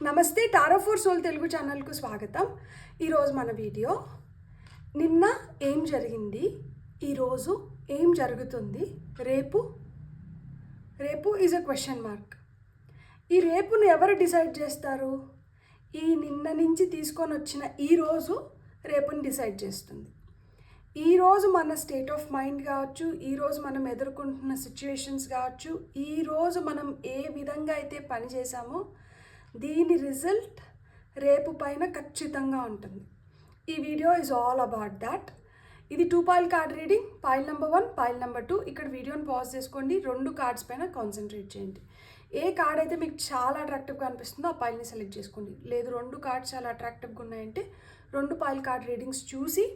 నమస్తే tarot for soul Telugu ఛానల్కు స్వాగతం. ఈరోజు మన వీడియో నిన్న ఏం జరిగింది, ఈరోజు ఏం జరుగుతుంది, రేపు ఈజ్ అ క్వశ్చన్ మార్క్. ఈ రేపును ఎవరు డిసైడ్ చేస్తారు? ఈ నిన్న నుంచి తీసుకొని వచ్చిన ఈరోజు రేపుని డిసైడ్ చేస్తుంది. ఈరోజు మన స్టేట్ ఆఫ్ మైండ్ కావచ్చు, ఈరోజు మనం ఎదుర్కొంటున్న సిచ్యువేషన్స్ కావచ్చు, ఈరోజు మనం ఏ విధంగా అయితే పని చేసామో దీని రిజల్ట్ రేపు పైన ఖచ్చితంగా ఉంటుంది. ఈ video is all about that. ఇది 2 foil card reading, foil number 1, foil number 2. ఇక్కడ వీడియోని పాజ్ చేసుకోండి, 2 కార్డ్స్ పైన కాన్సన్ట్రేట్ చేయండి. ఏ కార్డ్ అయితే మీకు చాలా అట్రాక్టివ్గా అనిపిస్తుందో ఆ పాయిల్ని సెలెక్ట్ చేసుకోండి. లేదు 2 కార్డ్స్ చాలా అట్రాక్టివ్గా ఉన్నాయంటే 2 పాయిల్ కార్డ్ రీడింగ్స్ చూసి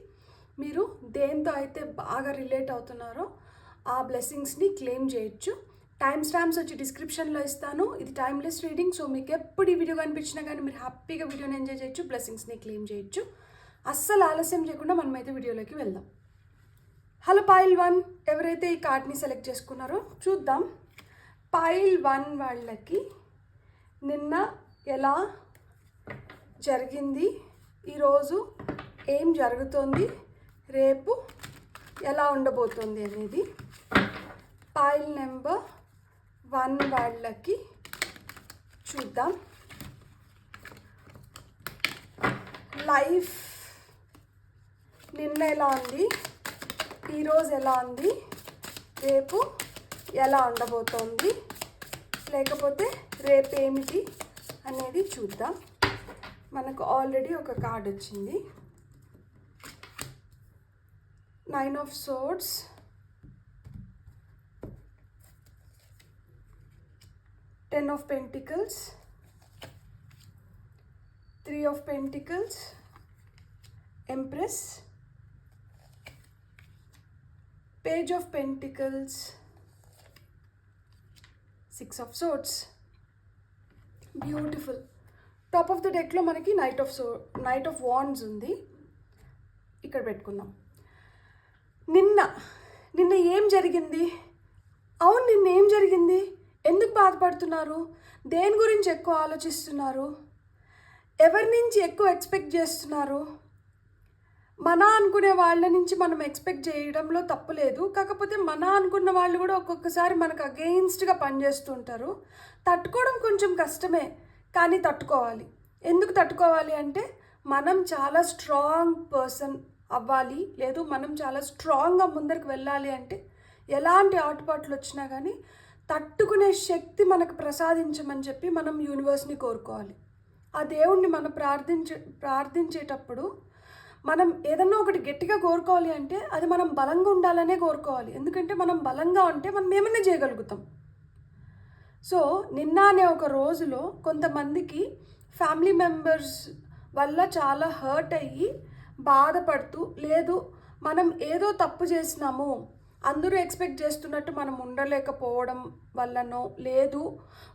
మీరు దేంతో అయితే బాగా రిలేట్ అవుతున్నారో ఆ బ్లెస్సింగ్స్ని క్లెయిమ్ చేయొచ్చు. టైమ్ స్టాంప్స్ వచ్చి డిస్క్రిప్షన్లో ఇస్తాను. ఇది టైమ్లెస్ రీడింగ్, సో మీకు ఎప్పుడు ఈ వీడియో కనిపించినా కానీ మీరు హ్యాపీగా వీడియోని ఎంజాయ్ చేయొచ్చు, బ్లెస్సింగ్స్ని క్లెయిమ్ చేయొచ్చు. అస్సలు ఆలస్యం చేయకుండా మనమైతే వీడియోలోకి వెళ్దాం. హలో పాయిల్ 1, ఎవరైతే ఈ కార్డ్ని సెలెక్ట్ చేసుకున్నారో చూద్దాం. పాయిల్ 1 వాళ్ళకి నిన్న ఎలా జరిగింది, ఈరోజు ఏం జరుగుతోంది, రేపు ఎలా ఉండబోతోంది అనేది పాయిల్ నెంబర్ 1 వాళ్ళకి చూద్దాం. లైఫ్ నిన్న ఎలా ఉంది, ఈరోజు ఎలా ఉంది, రేపు ఎలా ఉండబోతోంది, లేకపోతే రేపు ఏమిటి అనేది చూద్దాం. మనకు ఆల్రెడీ ఒక కార్డ్ వచ్చింది, 9 of swords, 10 of Pentacles, 3 of Pentacles, Empress, Page of Pentacles, 6 of Swords. Beautiful. Top of the డెక్లో మనకి నైట్ ఆఫ్ వాండ్స్ ఉంది. ఇక్కడ పెట్టుకుందాం. నిన్న ఏం జరిగింది? అవును, నిన్న ఏం జరిగింది? ఎందుకు బాధపడుతున్నారు? దేని గురించి ఎక్కువ ఆలోచిస్తున్నారు? ఎవరి నుంచి ఎక్కువ ఎక్స్పెక్ట్ చేస్తున్నారు? మన అనుకునే వాళ్ళ నుంచి మనం ఎక్స్పెక్ట్ చేయడంలో తప్పు లేదు. కాకపోతే మన అనుకున్న వాళ్ళు కూడా ఒక్కొక్కసారి మనకు అగెయిన్స్ట్గా పనిచేస్తుంటారు. తట్టుకోవడం కొంచెం కష్టమే, కానీ తట్టుకోవాలి. ఎందుకు తట్టుకోవాలి అంటే మనం చాలా స్ట్రాంగ్ పర్సన్ అవ్వాలి, లేదు మనం చాలా స్ట్రాంగ్గా ముందరికి వెళ్ళాలి అంటే ఎలాంటి ఆటుపాట్లు వచ్చినా కానీ తట్టుకునే శక్తి మనకు ప్రసాదించమని చెప్పి మనం యూనివర్స్ని కోరుకోవాలి. ఆ దేవుణ్ణి మనం ప్రార్థించేటప్పుడు మనం ఏదన్నా ఒకటి గట్టిగా కోరుకోవాలి అంటే అది మనం బలంగా ఉండాలనే కోరుకోవాలి. ఎందుకంటే మనం బలంగా ఉంటే మనం ఏమన్నా చేయగలుగుతాం. సో నిన్న అనే ఒక రోజులో కొంతమందికి ఫ్యామిలీ మెంబర్స్ వల్ల చాలా హర్ట్ అయ్యి బాధపడుతూ, లేదు మనం ఏదో తప్పు చేసినాము, అందరూ ఎక్స్పెక్ట్ చేస్తున్నట్టు మనం ఉండలేకపోవడం వల్లనో, లేదు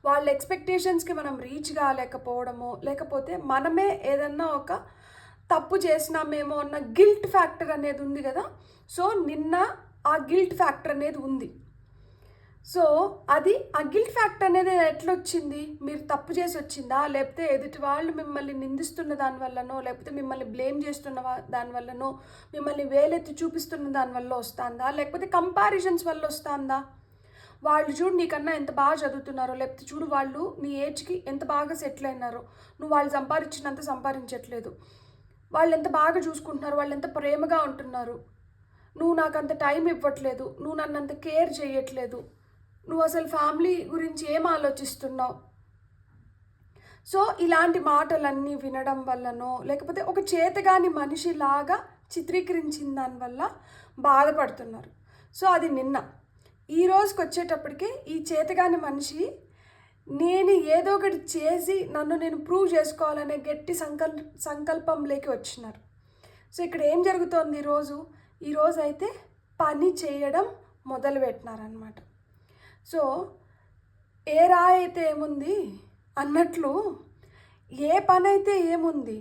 వాళ్ళ ఎక్స్పెక్టేషన్స్కి మనం రీచ్ కాలేకపోవడమో, లేకపోతే మనమే ఏదన్నా ఒక తప్పు చేసినామేమో అన్న గిల్ట్ ఫ్యాక్టర్ అనేది ఉంది కదా. సో నిన్న ఆ గిల్ట్ ఫ్యాక్టర్ అనేది ఉంది. సో అది ఆ గిల్ట్ ఫ్యాక్టర్ అనేది ఎట్లొచ్చింది? మీరు తప్పు చేసి వచ్చిందా, లేకపోతే ఎదుటి వాళ్ళు మిమ్మల్ని నిందిస్తున్న దానివల్లనో, లేకపోతే మిమ్మల్ని బ్లేమ్ చేస్తున్న దానివల్లనో, మిమ్మల్ని వేలెత్తి చూపిస్తున్న దానివల్ల వస్తుందా, లేకపోతే కంపారిజన్స్ వల్ల వస్తుందా? వాళ్ళు చూడు నీకన్నా ఎంత బాగా చదువుతున్నారో, లేకపోతే చూడు వాళ్ళు నీ ఏజ్కి ఎంత బాగా సెటిల్ అయినారో, నువ్వు వాళ్ళు సంపాదించినంత సంపాదించట్లేదు, వాళ్ళు ఎంత బాగా చూసుకుంటున్నారు, వాళ్ళు ఎంత ప్రేమగా ఉంటున్నారు, నువ్వు నాకు అంత టైం ఇవ్వట్లేదు, నువ్వు నన్ను అంత కేర్ చేయట్లేదు, నువ్వు అసలు ఫ్యామిలీ గురించి ఏం ఆలోచిస్తున్నావు. సో ఇలాంటి మాటలన్నీ వినడం వల్లనో, లేకపోతే ఒక చేతగాని మనిషిలాగా చిత్రీకరించిన దానివల్ల బాధపడుతున్నారు. సో అది నిన్న. ఈ రోజుకి వచ్చేటప్పటికే ఈ చేతగాని మనిషి నేను ఏదో ఒకటి చేసి నన్ను నేను ప్రూవ్ చేసుకోవాలనే గట్టి సంకల్పంలోకి వచ్చినారు. సో ఇక్కడ ఏం జరుగుతోంది ఈరోజు అయితే పని చేయడం మొదలుపెట్టినారనమాట. సో ఏ రాయి అయితే ఏముంది అన్నట్లు ఏ పని అయితే ఏముంది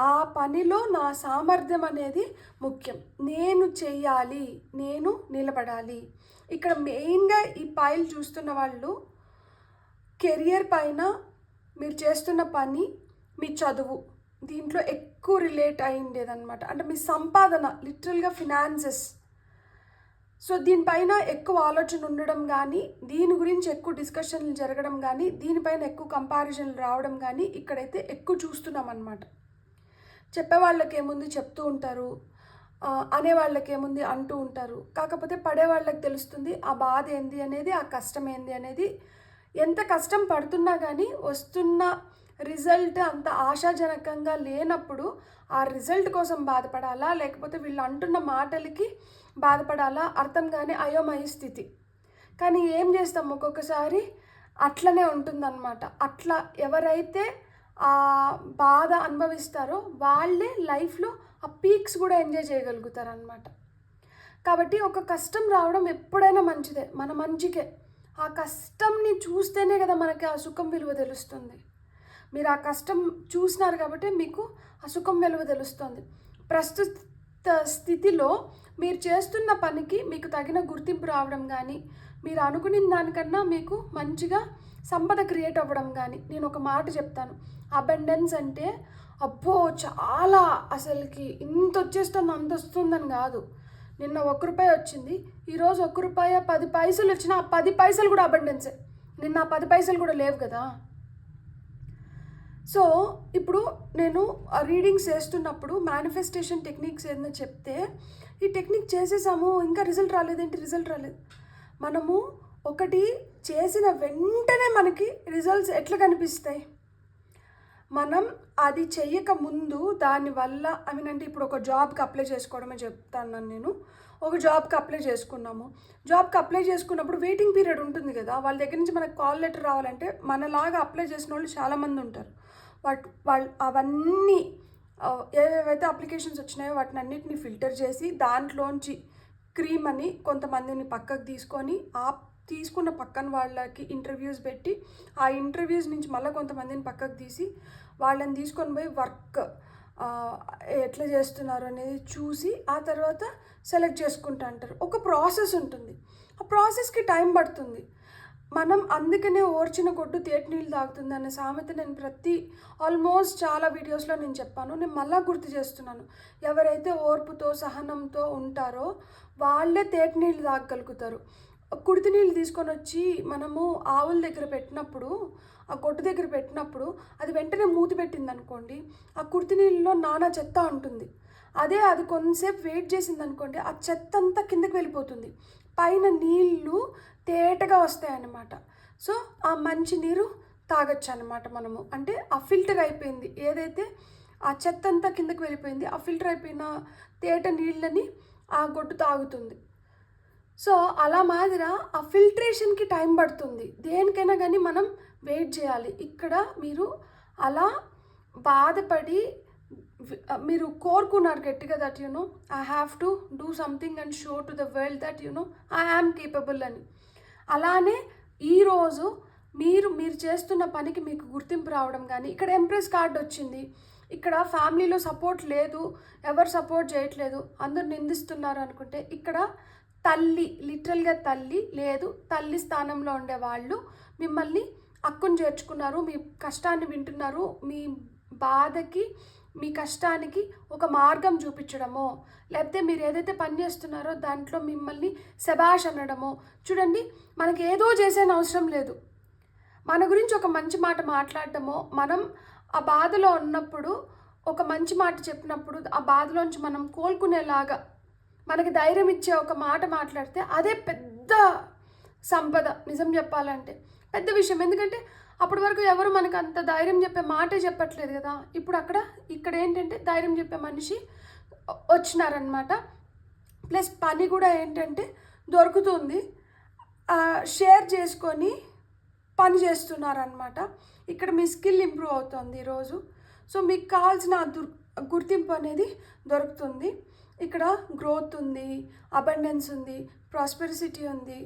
ఆ పనిలో నా సామర్థ్యం అనేది ముఖ్యం. నేను చెయ్యాలి, నేను నిలబడాలి. ఇక్కడ మెయిన్గా ఈ పాయిల్ చూస్తున్న వాళ్ళు కెరియర్ పైన మీరు చేస్తున్న పని, మీ చదువు, దీంట్లో ఎక్కువ రిలేట్ అయి ఉండేదన్నమాట. అంటే మీ సంపాదన, లిటరల్గా ఫినాన్సెస్. సో దీనిపైన ఎక్కువ ఆలోచన ఉండడం కానీ, దీని గురించి ఎక్కువ డిస్కషన్లు జరగడం కానీ, దీనిపైన ఎక్కువ కంపారిజన్లు రావడం కానీ ఇక్కడైతే ఎక్కువ చూస్తున్నాం అన్నమాట. చెప్పేవాళ్ళకి ఏముంది చెప్తూ ఉంటారు, అనేవాళ్ళకి ఏముంది అంటూ ఉంటారు. కాకపోతే పడేవాళ్ళకి తెలుస్తుంది ఆ బాధ ఏంది అనేది, ఆ కష్టం ఏంది అనేది. ఎంత కష్టం పడుతున్నా కానీ వస్తున్న రిజల్ట్ అంత ఆశాజనకంగా లేనప్పుడు ఆ రిజల్ట్ కోసం బాధపడాలా, లేకపోతే వీళ్ళు అంటున్న మాటలకి బాధపడాలా అర్థం కానీ అయోమయ స్థితి. కానీ ఏం చేస్తాం, ఒక్కొక్కసారి అట్లనే ఉంటుందన్నమాట. అట్లా ఎవరైతే ఆ బాధ అనుభవిస్తారో వాళ్ళే లైఫ్లో ఆ పీక్స్ కూడా ఎంజాయ్ చేయగలుగుతారు అన్నమాట. కాబట్టి ఒక కష్టం రావడం ఎప్పుడైనా మంచిదే, మన మంచికే. ఆ కష్టంని చూస్తేనే కదా మనకి ఆ సుఖం విలువ తెలుస్తుంది. మీరు ఆ కష్టం చూసినారు కాబట్టి మీకు ఆ సుఖం విలువ తెలుస్తుంది. ప్రస్తుత స్థితిలో మీరు చేస్తున్న పనికి మీకు తగిన గుర్తింపు రావడం కానీ, మీరు అనుకున్న దానికన్నా మీకు మంచిగా సంపద క్రియేట్ అవ్వడం కానీ. నేను ఒక మాట చెప్తాను, అబండెన్స్ అంటే అబ్బో చాలా అసలుకి ఇంత వచ్చేస్తుంది అంత వస్తుందని కాదు. నిన్న ₹1 వచ్చింది, ఈరోజు ₹1 10 పైసలు వచ్చినా ఆ 10 పైసలు కూడా అబండెన్సే. నిన్న ఆ 10 పైసలు కూడా లేవు కదా. సో ఇప్పుడు నేను రీడింగ్స్ చేస్తున్నప్పుడు మేనిఫెస్టేషన్ టెక్నిక్స్ ఏదైనా చెప్తే, ఈ టెక్నిక్ చేసేసాము ఇంకా రిజల్ట్ రాలేదేంటి, రిజల్ట్ రాలేదు. మనము ఒకటి చేసిన వెంటనే మనకి రిజల్ట్స్ ఎట్లా కనిపిస్తాయి, మనం అది చెయ్యక ముందు దానివల్ల అంటే ఇప్పుడు ఒక జాబ్కి అప్లై చేసుకోవడమే చెప్తాను నేను. ఒక జాబ్కి అప్లై చేసుకున్నాము, జాబ్కి అప్లై చేసుకున్నప్పుడు వెయిటింగ్ పీరియడ్ ఉంటుంది కదా. వాళ్ళ దగ్గర నుంచి మనకు కాల్ లెటర్ రావాలంటే మనలాగా అప్లై చేసిన వాళ్ళు చాలామంది ఉంటారు. వాళ్ళు అవన్నీ ఏవేవైతే అప్లికేషన్స్ వచ్చినాయో వాటిని అన్నిటిని ఫిల్టర్ చేసి దాంట్లోంచి క్రీమ్ అని కొంతమందిని పక్కకు తీసుకొని, ఆ తీసుకున్న పక్కన వాళ్ళకి ఇంటర్వ్యూస్ పెట్టి, ఆ ఇంటర్వ్యూస్ నుంచి మళ్ళీ కొంతమందిని పక్కకు తీసి వాళ్ళని తీసుకొని పోయి వర్క్ ఎట్లా చేస్తున్నారు అనేది చూసి ఆ తర్వాత సెలెక్ట్ చేసుకుంటా అంటారు. ఒక ప్రాసెస్ ఉంటుంది, ఆ ప్రాసెస్కి టైం పడుతుంది. మనం అందుకనే ఓర్చిన కొట్టు తేటి నీళ్ళు తాగుతుంది అనే సామెత నేను ఆల్మోస్ట్ చాలా వీడియోస్లో నేను చెప్పాను. నేను మళ్ళీ గుర్తు చేస్తున్నాను. ఎవరైతే ఓర్పుతో సహనంతో ఉంటారో వాళ్ళే తేటి నీళ్ళు తాగగలుగుతారు. కుడితి నీళ్ళు తీసుకొని వచ్చి మనము ఆవుల దగ్గర పెట్టినప్పుడు, ఆ కొట్టు దగ్గర పెట్టినప్పుడు అది వెంటనే మూతి పెట్టింది అనుకోండి, ఆ కుడితి నీళ్ళలో నానా చెత్త ఉంటుంది. అదే అది కొంతసేపు వెయిట్ చేసింది అనుకోండి, ఆ చెత్త అంతా కిందకి వెళ్ళిపోతుంది, పైన నీళ్ళు తేటగా వస్తాయన్నమాట. సో ఆ మంచి నీరు తాగొచ్చు అనమాట మనము. అంటే ఆ ఫిల్టర్ అయిపోయింది, ఏదైతే ఆ చెత్త అంతా కిందకి వెళ్ళిపోయింది, ఆ ఫిల్టర్ అయిపోయిన తేట నీళ్ళని ఆ గొడ్డు తాగుతుంది. సో అలా మాదిర ఆ ఫిల్ట్రేషన్కి టైం పడుతుంది. దేనికైనా కానీ మనం వెయిట్ చేయాలి. ఇక్కడ మీరు అలా బాధపడి మీరు కోరుకున్నారు గట్టిగా that I have to do something and show to the world that I am capable అని. అలానే ఈరోజు మీరు చేస్తున్న పనికి మీకు గుర్తింపు రావడం కానీ, ఇక్కడ ఎంప్రెస్ కార్డ్ వచ్చింది, ఇక్కడ ఫ్యామిలీలో సపోర్ట్ లేదు, ఎవరు సపోర్ట్ చేయట్లేదు, అందరు నిందిస్తున్నారు అనుకుంటే, ఇక్కడ తల్లి, లిటరల్గా తల్లి లేదు, తల్లి స్థానంలో ఉండే వాళ్ళు మిమ్మల్ని అక్కును చేర్చుకున్నారు, మీ కష్టాన్ని వింటున్నారు, మీ బాధకి మీ కష్టానికి ఒక మార్గం చూపించడమో, లేకపోతే మీరు ఏదైతే పని చేస్తున్నారో దాంట్లో మిమ్మల్ని శబాష్ అనడమో. చూడండి, మనకి ఏదో చేసేన అవసరం లేదు, మన గురించి ఒక మంచి మాట మాట్లాడటమో, మనం ఆ బాధలో ఉన్నప్పుడు ఒక మంచి మాట చెప్పినప్పుడు ఆ బాధలోంచి మనం కోలుకునేలాగా మనకి ధైర్యం ఇచ్చే ఒక మాట మాట్లాడితే అదే పెద్ద సంపద. నిజం చెప్పాలంటే పెద్ద విషయం. ఎందుకంటే అప్పటి వరకు ఎవరు మనకు అంత ధైర్యం చెప్పే మాటే చెప్పట్లేదు కదా. ఇప్పుడు ఇక్కడ ఏంటంటే ధైర్యం చెప్పే మనిషి వచ్చినారనమాట. ప్లస్ పని కూడా ఏంటంటే దొరుకుతుంది, షేర్ చేసుకొని పని చేస్తున్నారనమాట. ఇక్కడ మీ స్కిల్ ఇంప్రూవ్ అవుతుంది ఈరోజు. సో మీకు కావాల్సిన గుర్తింపు అనేది దొరుకుతుంది. ఇక్కడ గ్రోత్ ఉంది, అబండెన్స్ ఉంది, ప్రాస్పెరిసిటీ ఉంది,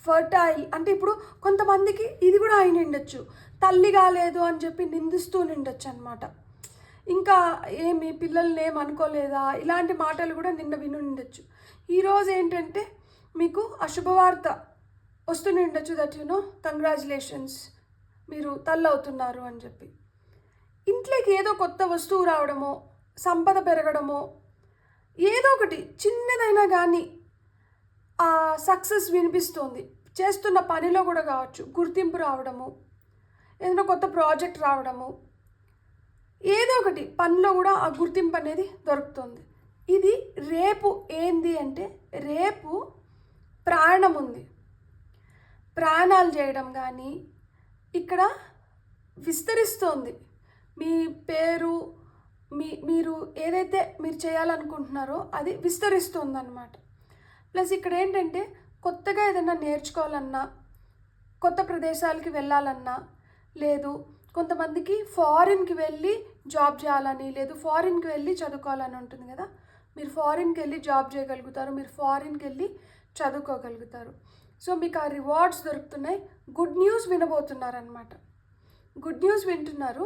ఫర్టైల్. అంటే ఇప్పుడు కొంతమందికి ఇది కూడా అయిన ఉండొచ్చు, తల్లి కాలేదు అని చెప్పి నిందిస్తూ నిండొచ్చు అనమాట. ఇంకా ఏమి పిల్లల్ని ఏమనుకోలేదా, ఇలాంటి మాటలు కూడా నిన్న వినుండొచ్చు. ఈరోజు ఏంటంటే మీకు అశుభవార్త వస్తూనే ఉండొచ్చు దట్ కంగ్రాచులేషన్స్, మీరు తల్లవుతున్నారు అని చెప్పి. ఇంట్లోకి ఏదో కొత్త వస్తువు రావడమో, సంపద పెరగడమో, ఏదో ఒకటి చిన్నదైనా కానీ ఆ సక్సెస్ వినిపిస్తుంది. చేస్తున్న పనిలో కూడా కావచ్చు, గుర్తింపు రావడము, ఏదైనా కొత్త ప్రాజెక్ట్ రావడము, ఏదో ఒకటి పనిలో కూడా ఆ గుర్తింపు అనేది దొరుకుతుంది. ఇది రేపు ఏంది అంటే, రేపు ప్రాణం ఉంది. ప్రాణాలు చేయడం కానీ ఇక్కడ విస్తరిస్తోంది. మీ పేరు, మీరు ఏదైతే మీరు చేయాలనుకుంటున్నారో అది విస్తరిస్తుంది అన్నమాట. ప్లస్ ఇక్కడ ఏంటంటే కొత్తగా ఏదైనా నేర్చుకోవాలన్నా, కొత్త ప్రదేశాలకి వెళ్ళాలన్నా, లేదు కొంతమందికి ఫారిన్కి వెళ్ళి జాబ్ చేయాలని, లేదు ఫారిన్కి వెళ్ళి చదువుకోవాలని ఉంటుంది కదా. మీరు ఫారిన్కి వెళ్ళి జాబ్ చేయగలుగుతారు, మీరు ఫారిన్కి వెళ్ళి చదువుకోగలుగుతారు. సో మీకు ఆ రివార్డ్స్ దొరుకుతున్నాయి. గుడ్ న్యూస్ వినబోతున్నారనమాట. గుడ్ న్యూస్ వింటున్నారు.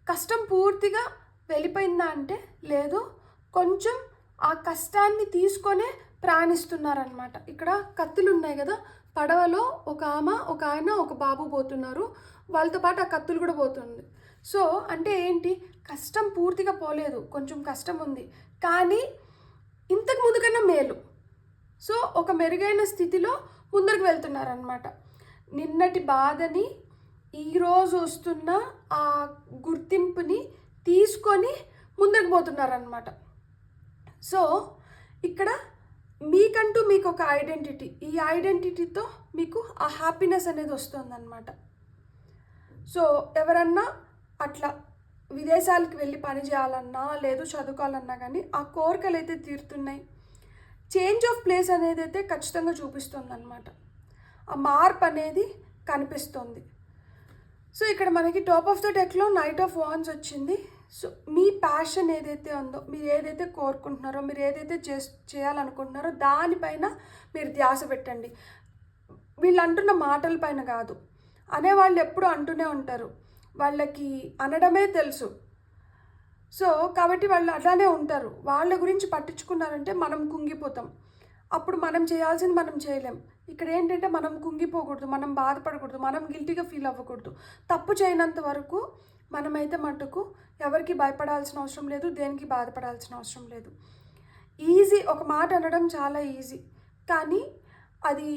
కష్టం పూర్తిగా వెళ్ళిపోయిందా అంటే లేదు, కొంచెం ఆ కష్టాన్ని తీసుకొనే ప్రయాణిస్తున్నారనమాట. ఇక్కడ కత్తులు ఉన్నాయి కదా, పడవలో ఒక ఆయన ఒక బాబు పోతున్నారు, వాళ్ళతో పాటు ఆ కత్తులు కూడా పోతుంది. సో అంటే ఏంటి, కష్టం పూర్తిగా పోలేదు, కొంచెం కష్టం ఉంది, కానీ ఇంతకు ముందు కన్నా మేలు. సో ఒక మెరుగైన స్థితిలో ముందరకు వెళ్తున్నారనమాట. నిన్నటి బాధని ఈరోజు వస్తున్న ఆ గుర్తింపుని తీసుకొని ముందుకు పోతున్నారనమాట. సో ఇక్కడ మీకంటూ మీకు ఒక ఐడెంటిటీ, ఈ ఐడెంటిటీతో మీకు ఆ హ్యాపీనెస్ అనేది వస్తుందన్నమాట. సో ఎవరన్నా అట్లా విదేశాలకు వెళ్ళి పని చేయాలన్నా, లేదు చదువుకోవాలన్నా కానీ ఆ కోరికలు అయితే తీరుతున్నాయి. చేంజ్ ఆఫ్ ప్లేస్ అనేది అయితే ఖచ్చితంగా చూపిస్తుంది అన్నమాట. ఆ మార్పు అనేది కనిపిస్తుంది. సో ఇక్కడ మనకి టాప్ ఆఫ్ ద డెక్లో నైట్ ఆఫ్ వాన్స్ వచ్చింది. సో మీ ప్యాషన్ ఏదైతే ఉందో, మీరు ఏదైతే కోరుకుంటున్నారో, మీరు ఏదైతే చేయాలనుకుంటున్నారో దానిపైన మీరు ధ్యాస పెట్టండి. వీళ్ళు అంటున్న మాటల పైన కాదు. అనేవాళ్ళు ఎప్పుడు అంటూనే ఉంటారు, వాళ్ళకి అనడమే తెలుసు. సో కాబట్టి వాళ్ళు అలానే ఉంటారు. వాళ్ళ గురించి పట్టించుకున్నారంటే మనం కుంగిపోతాం. అప్పుడు మనం చేయాల్సింది మనం చేయలేం. ఇక్కడ ఏంటంటే మనం కుంగిపోకూడదు, మనం బాధపడకూడదు, మనం గిల్టీగా ఫీల్ అవ్వకూడదు. తప్పు చేయనంత వరకు మనమైతే మట్టుకు ఎవరికి భయపడాల్సిన అవసరం లేదు, దేనికి బాధపడాల్సిన అవసరం లేదు. ఈజీ, ఒక మాట అనడం చాలా ఈజీ, కానీ అది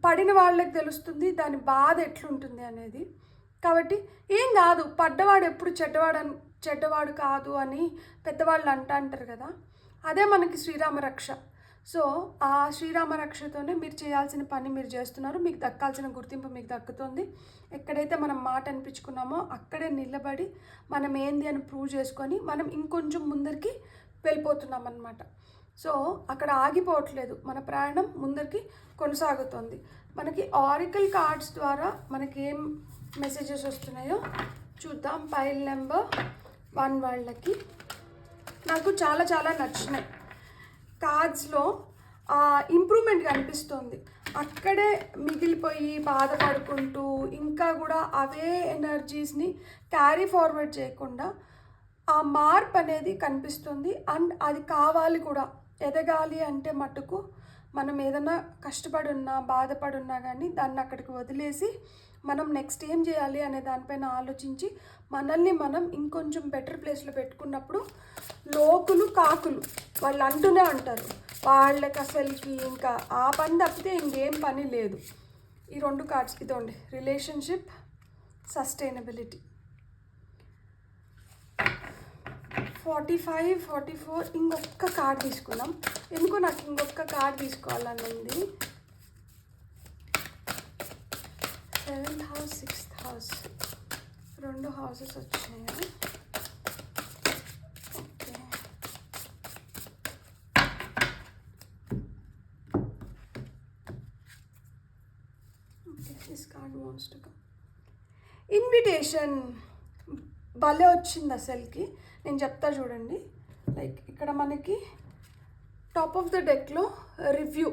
పడిన వాళ్ళకి తెలుస్తుంది దాని బాధ ఎట్లుంటుంది అనేది. కాబట్టి ఏం కాదు, పడ్డవాడు ఎప్పుడు చెడ్డవాడు కాదు అని పెద్దవాళ్ళు అంటారు కదా, అదే మనకి శ్రీరామ రక్ష. సో ఆ శ్రీరామ రక్షతోనే మీరు చేయాల్సిన పని మీరు చేస్తున్నారు, మీకు దక్కాల్సిన గుర్తింపు మీకు దక్కుతుంది. ఎక్కడైతే మనం మాట అనిపించుకున్నామో అక్కడే నిలబడి మనం ఏంది అని ప్రూవ్ చేసుకొని మనం ఇంకొంచెం ముందరికి వెళ్ళిపోతున్నాం అన్నమాట. సో అక్కడ ఆగిపోవట్లేదు, మన ప్రయాణం ముందరికి కొనసాగుతుంది. మనకి ఆరికల్ కార్డ్స్ ద్వారా మనకి ఏం మెసేజెస్ వస్తున్నాయో చూద్దాం. పైల్ నెంబర్ 1 వాళ్ళకి నాకు చాలా చాలా నచ్చినాయి. కార్డ్స్లో ఇంప్రూవ్మెంట్ కనిపిస్తుంది. అక్కడే మిగిలిపోయి బాధపడుకుంటూ ఇంకా కూడా అవే ఎనర్జీస్ని క్యారీ ఫార్వర్డ్ చేయకుండా ఆ మార్పు అనేది కనిపిస్తుంది. అండ్ అది కావాలి కూడా. ఎదగాలి అంటే మటుకు మనం ఏదైనా కష్టపడి ఉన్నా, బాధపడి ఉన్నా కానీ దాన్ని అక్కడికి వదిలేసి మనం నెక్స్ట్ ఏం చేయాలి అనే దానిపైన ఆలోచించి మనల్ని మనం ఇంకొంచెం బెటర్ ప్లేస్లో పెట్టుకున్నప్పుడు లోకులు కాకులు వాళ్ళు అంటూనే ఉంటారు, వాళ్ళకి అసలుకి ఇంకా ఆ పని తప్పితే ఇంకేం పని లేదు. ఈ 2 కార్డ్స్ ఇదండి, రిలేషన్షిప్, సస్టైనబిలిటీ. 45, 44 ఇంకొక కార్డ్ తీసుకున్నాం. ఎందుకో నాకు ఇంకొక కార్డ్ తీసుకోవాలని ఉంది. 7th house, 6th house, 2 houses వచ్చినాయి. Okay, this card wants to come. Invitation భలే వచ్చింది అసలుకి. నేను చెప్తా చూడండి. లైక్ ఇక్కడ మనకి టాప్ ఆఫ్ ద డెక్లో రివ్యూ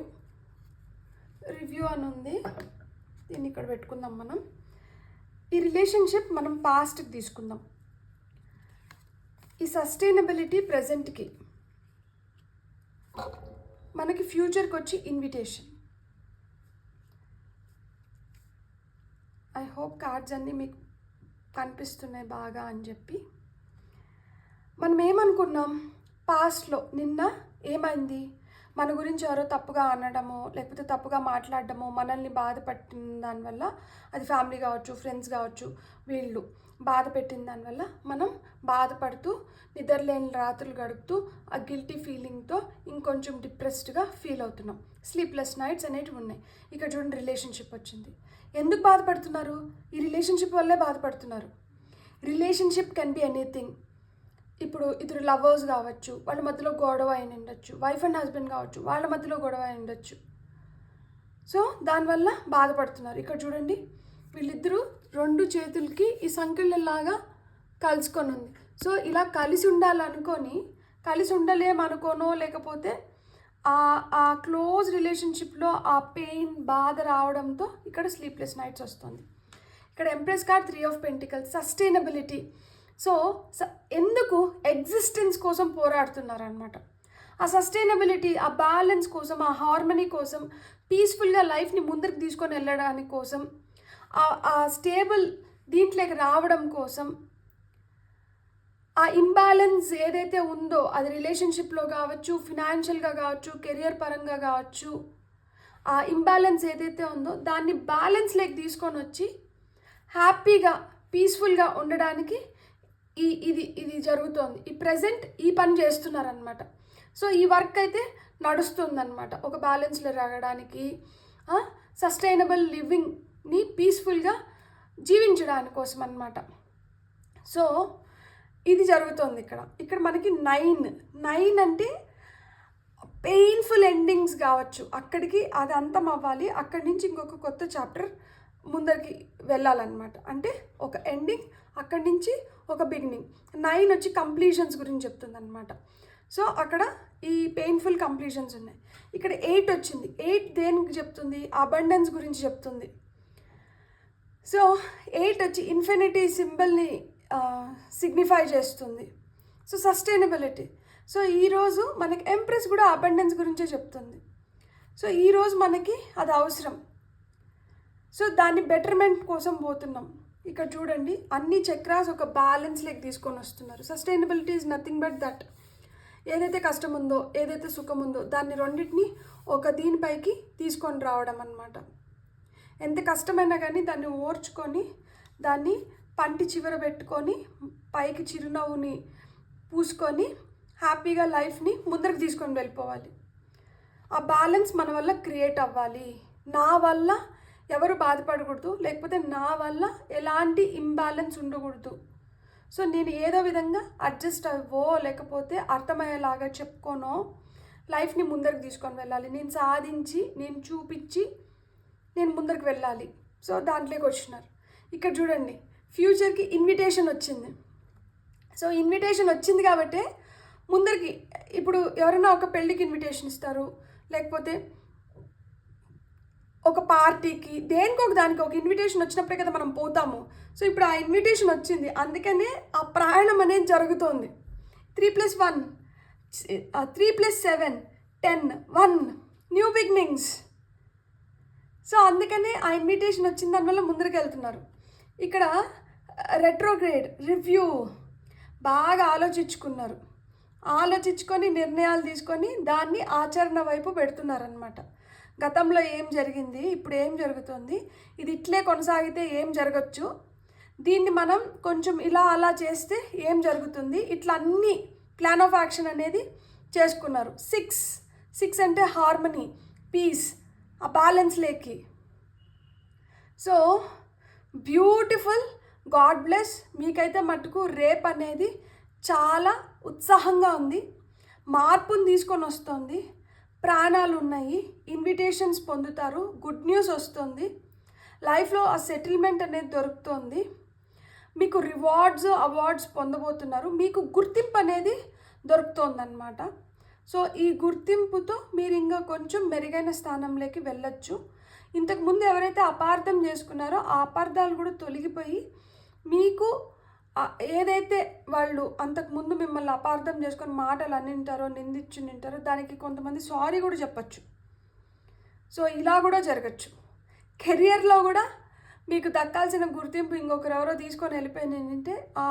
అని ఉంది. దీన్ని ఇక్కడ పెట్టుకుందాం. మనం ఈ రిలేషన్షిప్ మనం పాస్ట్కి తీసుకుందాం, ఈ సస్టైనబిలిటీ ప్రజెంట్కి, మనకి ఫ్యూచర్కి వచ్చి ఇన్విటేషన్. ఐ హోప్ కార్డ్స్ అన్నీ మీకు కనిపిస్తున్నాయి బాగా అని చెప్పి. మనం ఏమనుకున్నాం, పాస్ట్లో నిన్న ఏమైంది, మన గురించి ఎవరో తప్పుగా అనడమో లేకపోతే తప్పుగా మాట్లాడడమో మనల్ని బాధ పెట్టిన దానివల్ల, అది ఫ్యామిలీ కావచ్చు, ఫ్రెండ్స్ కావచ్చు, వీళ్ళు బాధ పెట్టిన దానివల్ల మనం బాధపడుతూ నిద్రలేని రాత్రులు గడుపుతూ ఆ గిల్టీ ఫీలింగ్తో ఇంకొంచెం డిప్రెస్డ్గా ఫీల్ అవుతున్నాం. స్లీప్లెస్ నైట్స్ అనేటివి ఉన్నాయి. ఇక్కడ చూడండి, రిలేషన్షిప్ వచ్చింది. ఎందుకు బాధపడుతున్నారు? ఈ రిలేషన్షిప్ వల్లే బాధపడుతున్నారు. Relationship can be anything. ఇప్పుడు ఇద్దరు లవర్స్ కావచ్చు, వాళ్ళ మధ్యలో గొడవ అయిన ఉండొచ్చు, వైఫ్ అండ్ హస్బెండ్ కావచ్చు, వాళ్ళ మధ్యలో గొడవ అయిన ఉండొచ్చు. సో దానివల్ల బాధపడుతున్నారు. ఇక్కడ చూడండి, వీళ్ళిద్దరూ 2 చేతులకి ఈ సంఖ్యలలాగా కలుసుకొని ఉంది. సో ఇలా కలిసి ఉండాలనుకొని కలిసి ఉండలేమనుకోనో లేకపోతే ఆ క్లోజ్ రిలేషన్షిప్లో ఆ పెయిన్ బాధ రావడంతో ఇక్కడ స్లీప్లెస్ నైట్స్ వస్తుంది. ఇక్కడ empress card 3 of pentacles, sustainability. So ఎందుకు ఎగ్జిస్టెన్స్ కోసం పోరాడుతున్నారనమాట. ఆ సస్టైనబిలిటీ, ఆ బ్యాలెన్స్ కోసం, ఆ హార్మనీ కోసం, పీస్ఫుల్గా లైఫ్ని ముందరికి తీసుకొని వెళ్ళడానికి కోసం, ఆ స్టేబుల్ దీంట్లోకి రావడం కోసం, ఆ ఇంబ్యాలెన్స్ ఏదైతే ఉందో అది రిలేషన్షిప్లో కావచ్చు, ఫినాన్షియల్గా కావచ్చు, కెరియర్ పరంగా కావచ్చు, ఆ ఇంబ్యాలెన్స్ ఏదైతే ఉందో దాన్ని బ్యాలెన్స్లోకి తీసుకొని వచ్చి హ్యాపీగా పీస్ఫుల్గా ఉండడానికి ఇది జరుగుతోంది. ఈ ప్రజెంట్ ఈ పని చేస్తున్నారనమాట. సో ఈ వర్క్ అయితే నడుస్తుందన్నమాట. ఒక బ్యాలెన్స్లో రావడానికి, సస్టైనబుల్ లివింగ్ని పీస్ఫుల్గా జీవించడానికి కోసం అనమాట. సో ఇది జరుగుతుంది ఇక్కడ మనకి 9 అంటే పెయిన్ఫుల్ ఎండింగ్స్ కావచ్చు, అక్కడికి అది అంతం అవ్వాలి, అక్కడి నుంచి ఇంకొక కొత్త చాప్టర్ ముందరికి వెళ్ళాలన్నమాట. అంటే ఒక ఎండింగ్, అక్కడి నుంచి ఒక బిగినింగ్. 9 వచ్చి కంప్లీషన్స్ గురించి చెప్తుంది అనమాట. సో అక్కడ ఈ పెయిన్ఫుల్ కంప్లీషన్స్ ఉన్నాయి. ఇక్కడ 8 వచ్చింది. 8 దేనికి చెప్తుంది? అబండెన్స్ గురించి చెప్తుంది. సో 8 వచ్చి ఇన్ఫినిటీ సింబల్ని సిగ్నిఫై చేస్తుంది. So sustainability. సో ఈరోజు మనకి ఎంప్రెస్ కూడా అబండెన్స్ గురించే చెప్తుంది. సో ఈరోజు మనకి అది అవసరం. సో దాన్ని బెటర్మెంట్ కోసం పోతున్నాం. ఇక్కడ చూడండి, అన్ని చక్రాస్ ఒక బ్యాలెన్స్లోకి తీసుకొని వస్తున్నారు. Sustainability is nothing but that. ఏదైతే కష్టం ఉందో, ఏదైతే సుఖం ఉందో, దాన్ని రెండింటిని ఒక దీనిపైకి తీసుకొని రావడం అన్నమాట. ఎంత కష్టమైనా కానీ దాన్ని ఓర్చుకొని, దాన్ని పంటి చివర పెట్టుకొని, పైకి చిరునవ్వుని పూసుకొని హ్యాపీగా లైఫ్ని ముందరికి తీసుకొని వెళ్ళిపోవాలి. ఆ బ్యాలెన్స్ మన వల్ల క్రియేట్ అవ్వాలి. నా వల్ల ఎవరు బాధపడకూడదు, లేకపోతే నా వల్ల ఎలాంటి ఇంబ్యాలెన్స్ ఉండకూడదు. సో నేను ఏదో విధంగా అడ్జస్ట్ అవ్వో లేకపోతే అర్థమయ్యేలాగా చెప్పుకోనో లైఫ్ని ముందరికి తీసుకొని వెళ్ళాలి. నేను సాధించి, నేను చూపించి నేను ముందరికి వెళ్ళాలి. సో దాంట్లోకి వచ్చినారు. ఇక్కడ చూడండి, ఫ్యూచర్కి ఇన్విటేషన్ వచ్చింది. సో ఇన్విటేషన్ వచ్చింది కాబట్టి ముందరికి, ఇప్పుడు ఎవరైనా ఒక పెళ్ళికి ఇన్విటేషన్ ఇస్తారు, లేకపోతే ఒక పార్టీకి, దేనికి ఒక దానికి ఒక ఇన్విటేషన్ వచ్చినప్పుడే కదా మనం పోతాము. సో ఇప్పుడు ఆ ఇన్విటేషన్ వచ్చింది, అందుకనే ఆ ప్రయాణం అనేది జరుగుతోంది. 3+1 3+7 10 1 న్యూ బిగినింగ్స్. సో అందుకనే ఆ ఇన్విటేషన్ వచ్చిన దానివల్ల ముందరికి వెళ్తున్నారు. ఇక్కడ రెట్రోగ్రేడ్ రివ్యూ, బాగా ఆలోచించుకొని నిర్ణయాలు తీసుకొని దాన్ని ఆచరణ వైపు పెడుతున్నారనమాట. గతంలో ఏం జరిగింది, ఇప్పుడు ఏం జరుగుతుంది, ఇది ఇట్లే కొనసాగితే ఏం జరగచ్చు, దీన్ని మనం కొంచెం ఇలా అలా చేస్తే ఏం జరుగుతుంది, ఇట్లా అన్ని ప్లాన్ ఆఫ్ యాక్షన్ అనేది చేసుకున్నారు. 6 అంటే హార్మనీ, పీస్, ఆ బ్యాలెన్స్ లేకి. So beautiful, God bless. మీకైతే మటుకు రేపు అనేది చాలా ఉత్సాహంగా ఉంది, మార్పుని తీసుకొని వస్తుంది, ప్రాణాలు ఉన్నాయి, ఇన్విటేషన్స్ పొందుతారు, గుడ్ న్యూస్ వస్తుంది, లైఫ్లో ఆ సెటిల్మెంట్ అనేది దొరుకుతుంది, మీకు రివార్డ్స్ అవార్డ్స్ పొందబోతున్నారు, మీకు గుర్తింపు అనేది దొరుకుతుందన్నమాట. సో ఈ గుర్తింపుతో మీరు ఇంకా కొంచెం మెరుగైన స్థానంలోకి వెళ్ళొచ్చు. ఇంతకుముందు ఎవరైతే అపార్థం చేసుకున్నారో ఆ అపార్థాలు కూడా తొలగిపోయి, మీకు ఏదైతే వాళ్ళు అంతకుముందు మిమ్మల్ని అపార్థం చేసుకొని మాటలు అన్నింటారో, నిందించుంటారో, దానికి కొంతమంది సారీ కూడా చెప్పచ్చు. సో ఇలా కూడా జరగచ్చు. కెరియర్లో కూడా మీకు దక్కాల్సిన గుర్తింపు ఇంకొకరెవరో తీసుకొని వెళ్ళిపోయింది ఏంటంటే ఆ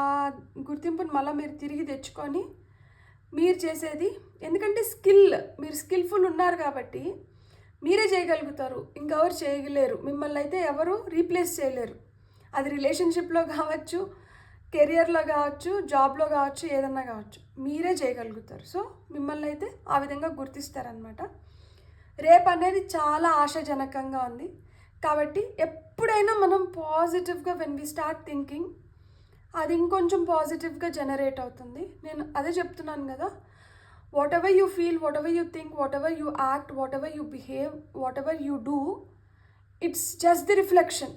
గుర్తింపుని మళ్ళీ మీరు తిరిగి తెచ్చుకొని మీరు చేసేది, ఎందుకంటే మీరు స్కిల్ఫుల్ ఉన్నారు కాబట్టి మీరే చేయగలుగుతారు, ఇంకెవరు చేయలేరు. మిమ్మల్ని అయితే ఎవరు రీప్లేస్ చేయలేరు. అది రిలేషన్షిప్లో కావచ్చు, కెరియర్లో కావచ్చు, జాబ్లో కావచ్చు, ఏదన్నా కావచ్చు, మీరే చేయగలుగుతారు. సో మిమ్మల్ని అయితే ఆ విధంగా గుర్తిస్తారనమాట. రేపు అనేది చాలా ఆశాజనకంగా ఉంది కాబట్టి ఎప్పుడైనా మనం పాజిటివ్గా వెన్ వి స్టార్ట్ థింకింగ్ అది ఇంకొంచెం పాజిటివ్గా జనరేట్ అవుతుంది. నేను అదే చెప్తున్నాను కదా, what ever you feel, what ever you think, what ever you act, what ever you behave, what ever you do, it's just the reflection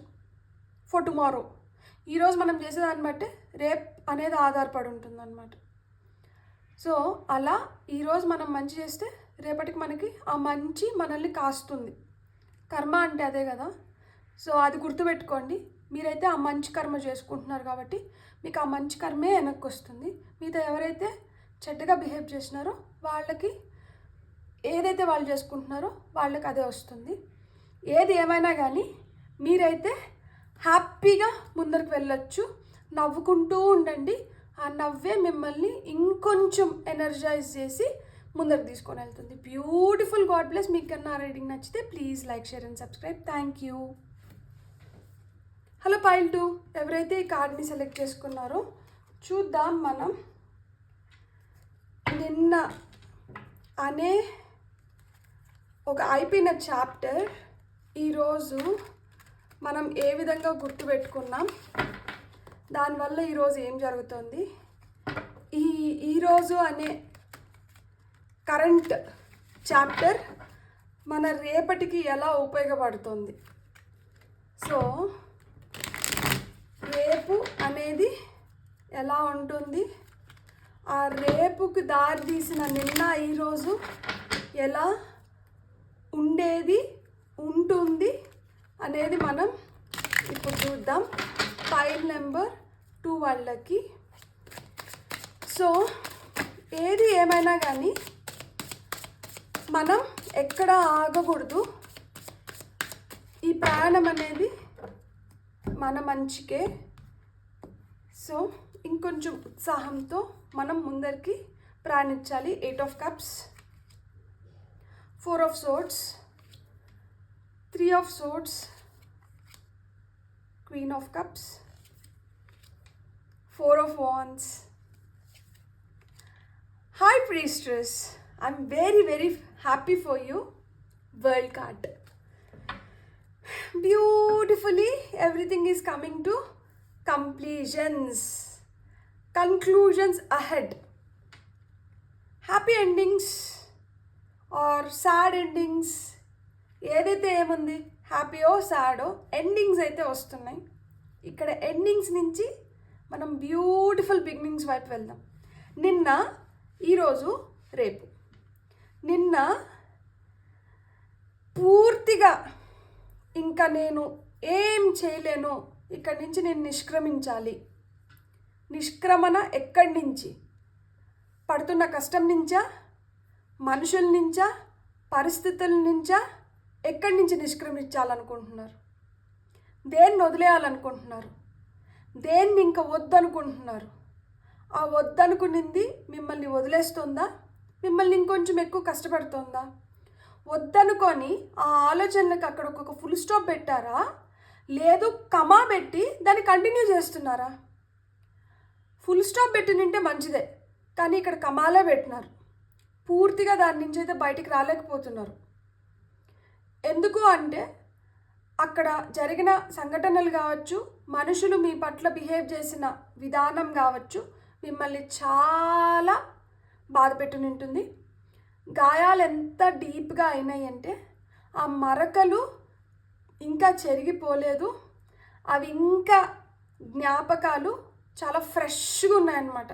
for tomorrow. ఈరోజు మనం చేసేదాన్ని బట్టి రేపు అనేది ఆధారపడి ఉంటుంది అన్నమాట. సో అలా ఈరోజు మనం మంచి చేస్తే రేపటికి మనకి ఆ మంచి మనల్ని కాస్తుంది. కర్మ అంటే అదే కదా. సో అది గుర్తుపెట్టుకోండి. మీరైతే ఆ మంచి కర్మ చేసుకుంటున్నారు కాబట్టి మీకు ఆ మంచి కర్మే వెనక్కి వస్తుంది. మీతో ఎవరైతే చెడ్డగా బిహేవ్ చేసినారో వాళ్ళకి ఏదైతే వాళ్ళు చేసుకుంటున్నారో వాళ్ళకి అదే వస్తుంది. ఏది ఏమైనా కానీ మీరైతే హ్యాపీగా ముందరికి వెళ్ళొచ్చు. నవ్వుకుంటూ ఉండండి. ఆ నవ్వే మిమ్మల్ని ఇంకొంచెం ఎనర్జైజ్ చేసి ముందరికి తీసుకొని వెళ్తుంది. బ్యూటిఫుల్. God bless. మీకు కన్నా రీడింగ్ నచ్చితే please like, share and subscribe. Thank you. Hello pile 2, ఎవరైతే ఈ కార్డ్ని సెలెక్ట్ చేసుకున్నారో చూద్దాం. మనం నిన్న అనే ఒక అయిపోయిన చాప్టర్ ఈరోజు మనం ఏ విధంగా గుర్తుపెట్టుకున్నాం, దానివల్ల ఈరోజు ఏం జరుగుతుంది, ఈరోజు అనే కరెంట్ చాప్టర్ మన రేపటికి ఎలా ఉపయోగపడుతుంది. సో రేపు అనేది ఎలా ఉంటుంది, ఆ రేపుకి దారి తీసిన నిన్న ఈరోజు ఎలా ఉండేది ఉంటుంది అనేది మనం ఇప్పుడు చూద్దాం. ఫైల్ నెంబర్ 2 వాళ్ళకి. సో ఏది ఏమైనా కానీ మనం ఎక్కడ ఆగకూడదు. ఈ ప్రయాణం అనేది మన మంచికే. సో ఇంకొంచెం ఉత్సాహంతో మనం ముందరికి ప్రయాణించాలి. 8 of Cups, 4 of Swords, 3 of Swords, Queen of Cups, 4 of Wands. Hi Priestess, I'm very very happy for you. World card. Beautifully everything is coming to completions, conclusions ahead. Happy endings or sad endings, ఏదైతే ఏముంది, హ్యాపీయో సాడో endings అయితే వస్తున్నాయి. ఇక్కడ endings నుంచి మనం beautiful beginnings వైపు వెళ్దాం. నిన్న, ఈరోజు, రేపు. నిన్న పూర్తిగా ఇంకా నేను ఏం చేయలేను, ఇక్కడి నుంచి నేను నిష్క్రమించాలి. నిష్క్రమణ ఎక్కడి నుంచి? పడుతున్న కష్టం నుంచా, మనుషుల నుంచా, పరిస్థితుల నుంచా? ఎక్కడి నుంచి నిష్క్రమించాలనుకుంటున్నారు? దేన్ని వదిలేయాలనుకుంటున్నారు? దేన్ని ఇంకా వద్దనుకుంటున్నారు? ఆ వద్దనుకునింది మిమ్మల్ని వదిలేస్తుందా? మిమ్మల్ని ఇంకొంచెం ఎక్కువ కష్టపడుతుందా? వద్దనుకొని ఆ ఆలోచనలకు అక్కడ ఒక ఫుల్ స్టాప్ పెట్టారా, లేదు కమా పెట్టి దాన్ని కంటిన్యూ చేస్తున్నారా? ఫుల్ స్టాప్ పెట్టినంటే మంచిదే, కానీ ఇక్కడ కమాలే పెట్టినారు. పూర్తిగా దాని నుంచి అయితే బయటికి రాలేకపోతున్నారు. ఎందుకు అంటే అక్కడ జరిగిన సంఘటనలు కావచ్చు, మనుషులు మీ పట్ల బిహేవ్ చేసిన విధానం కావచ్చు, మిమ్మల్ని చాలా బాధ పెట్టినుంటుంది. గాయాలు ఎంత డీప్గా అయినాయి అంటే ఆ మరకలు ఇంకా చెరిగిపోలేదు. అవి ఇంకా జ్ఞాపకాలు చాలా ఫ్రెష్గా ఉన్నాయన్నమాట.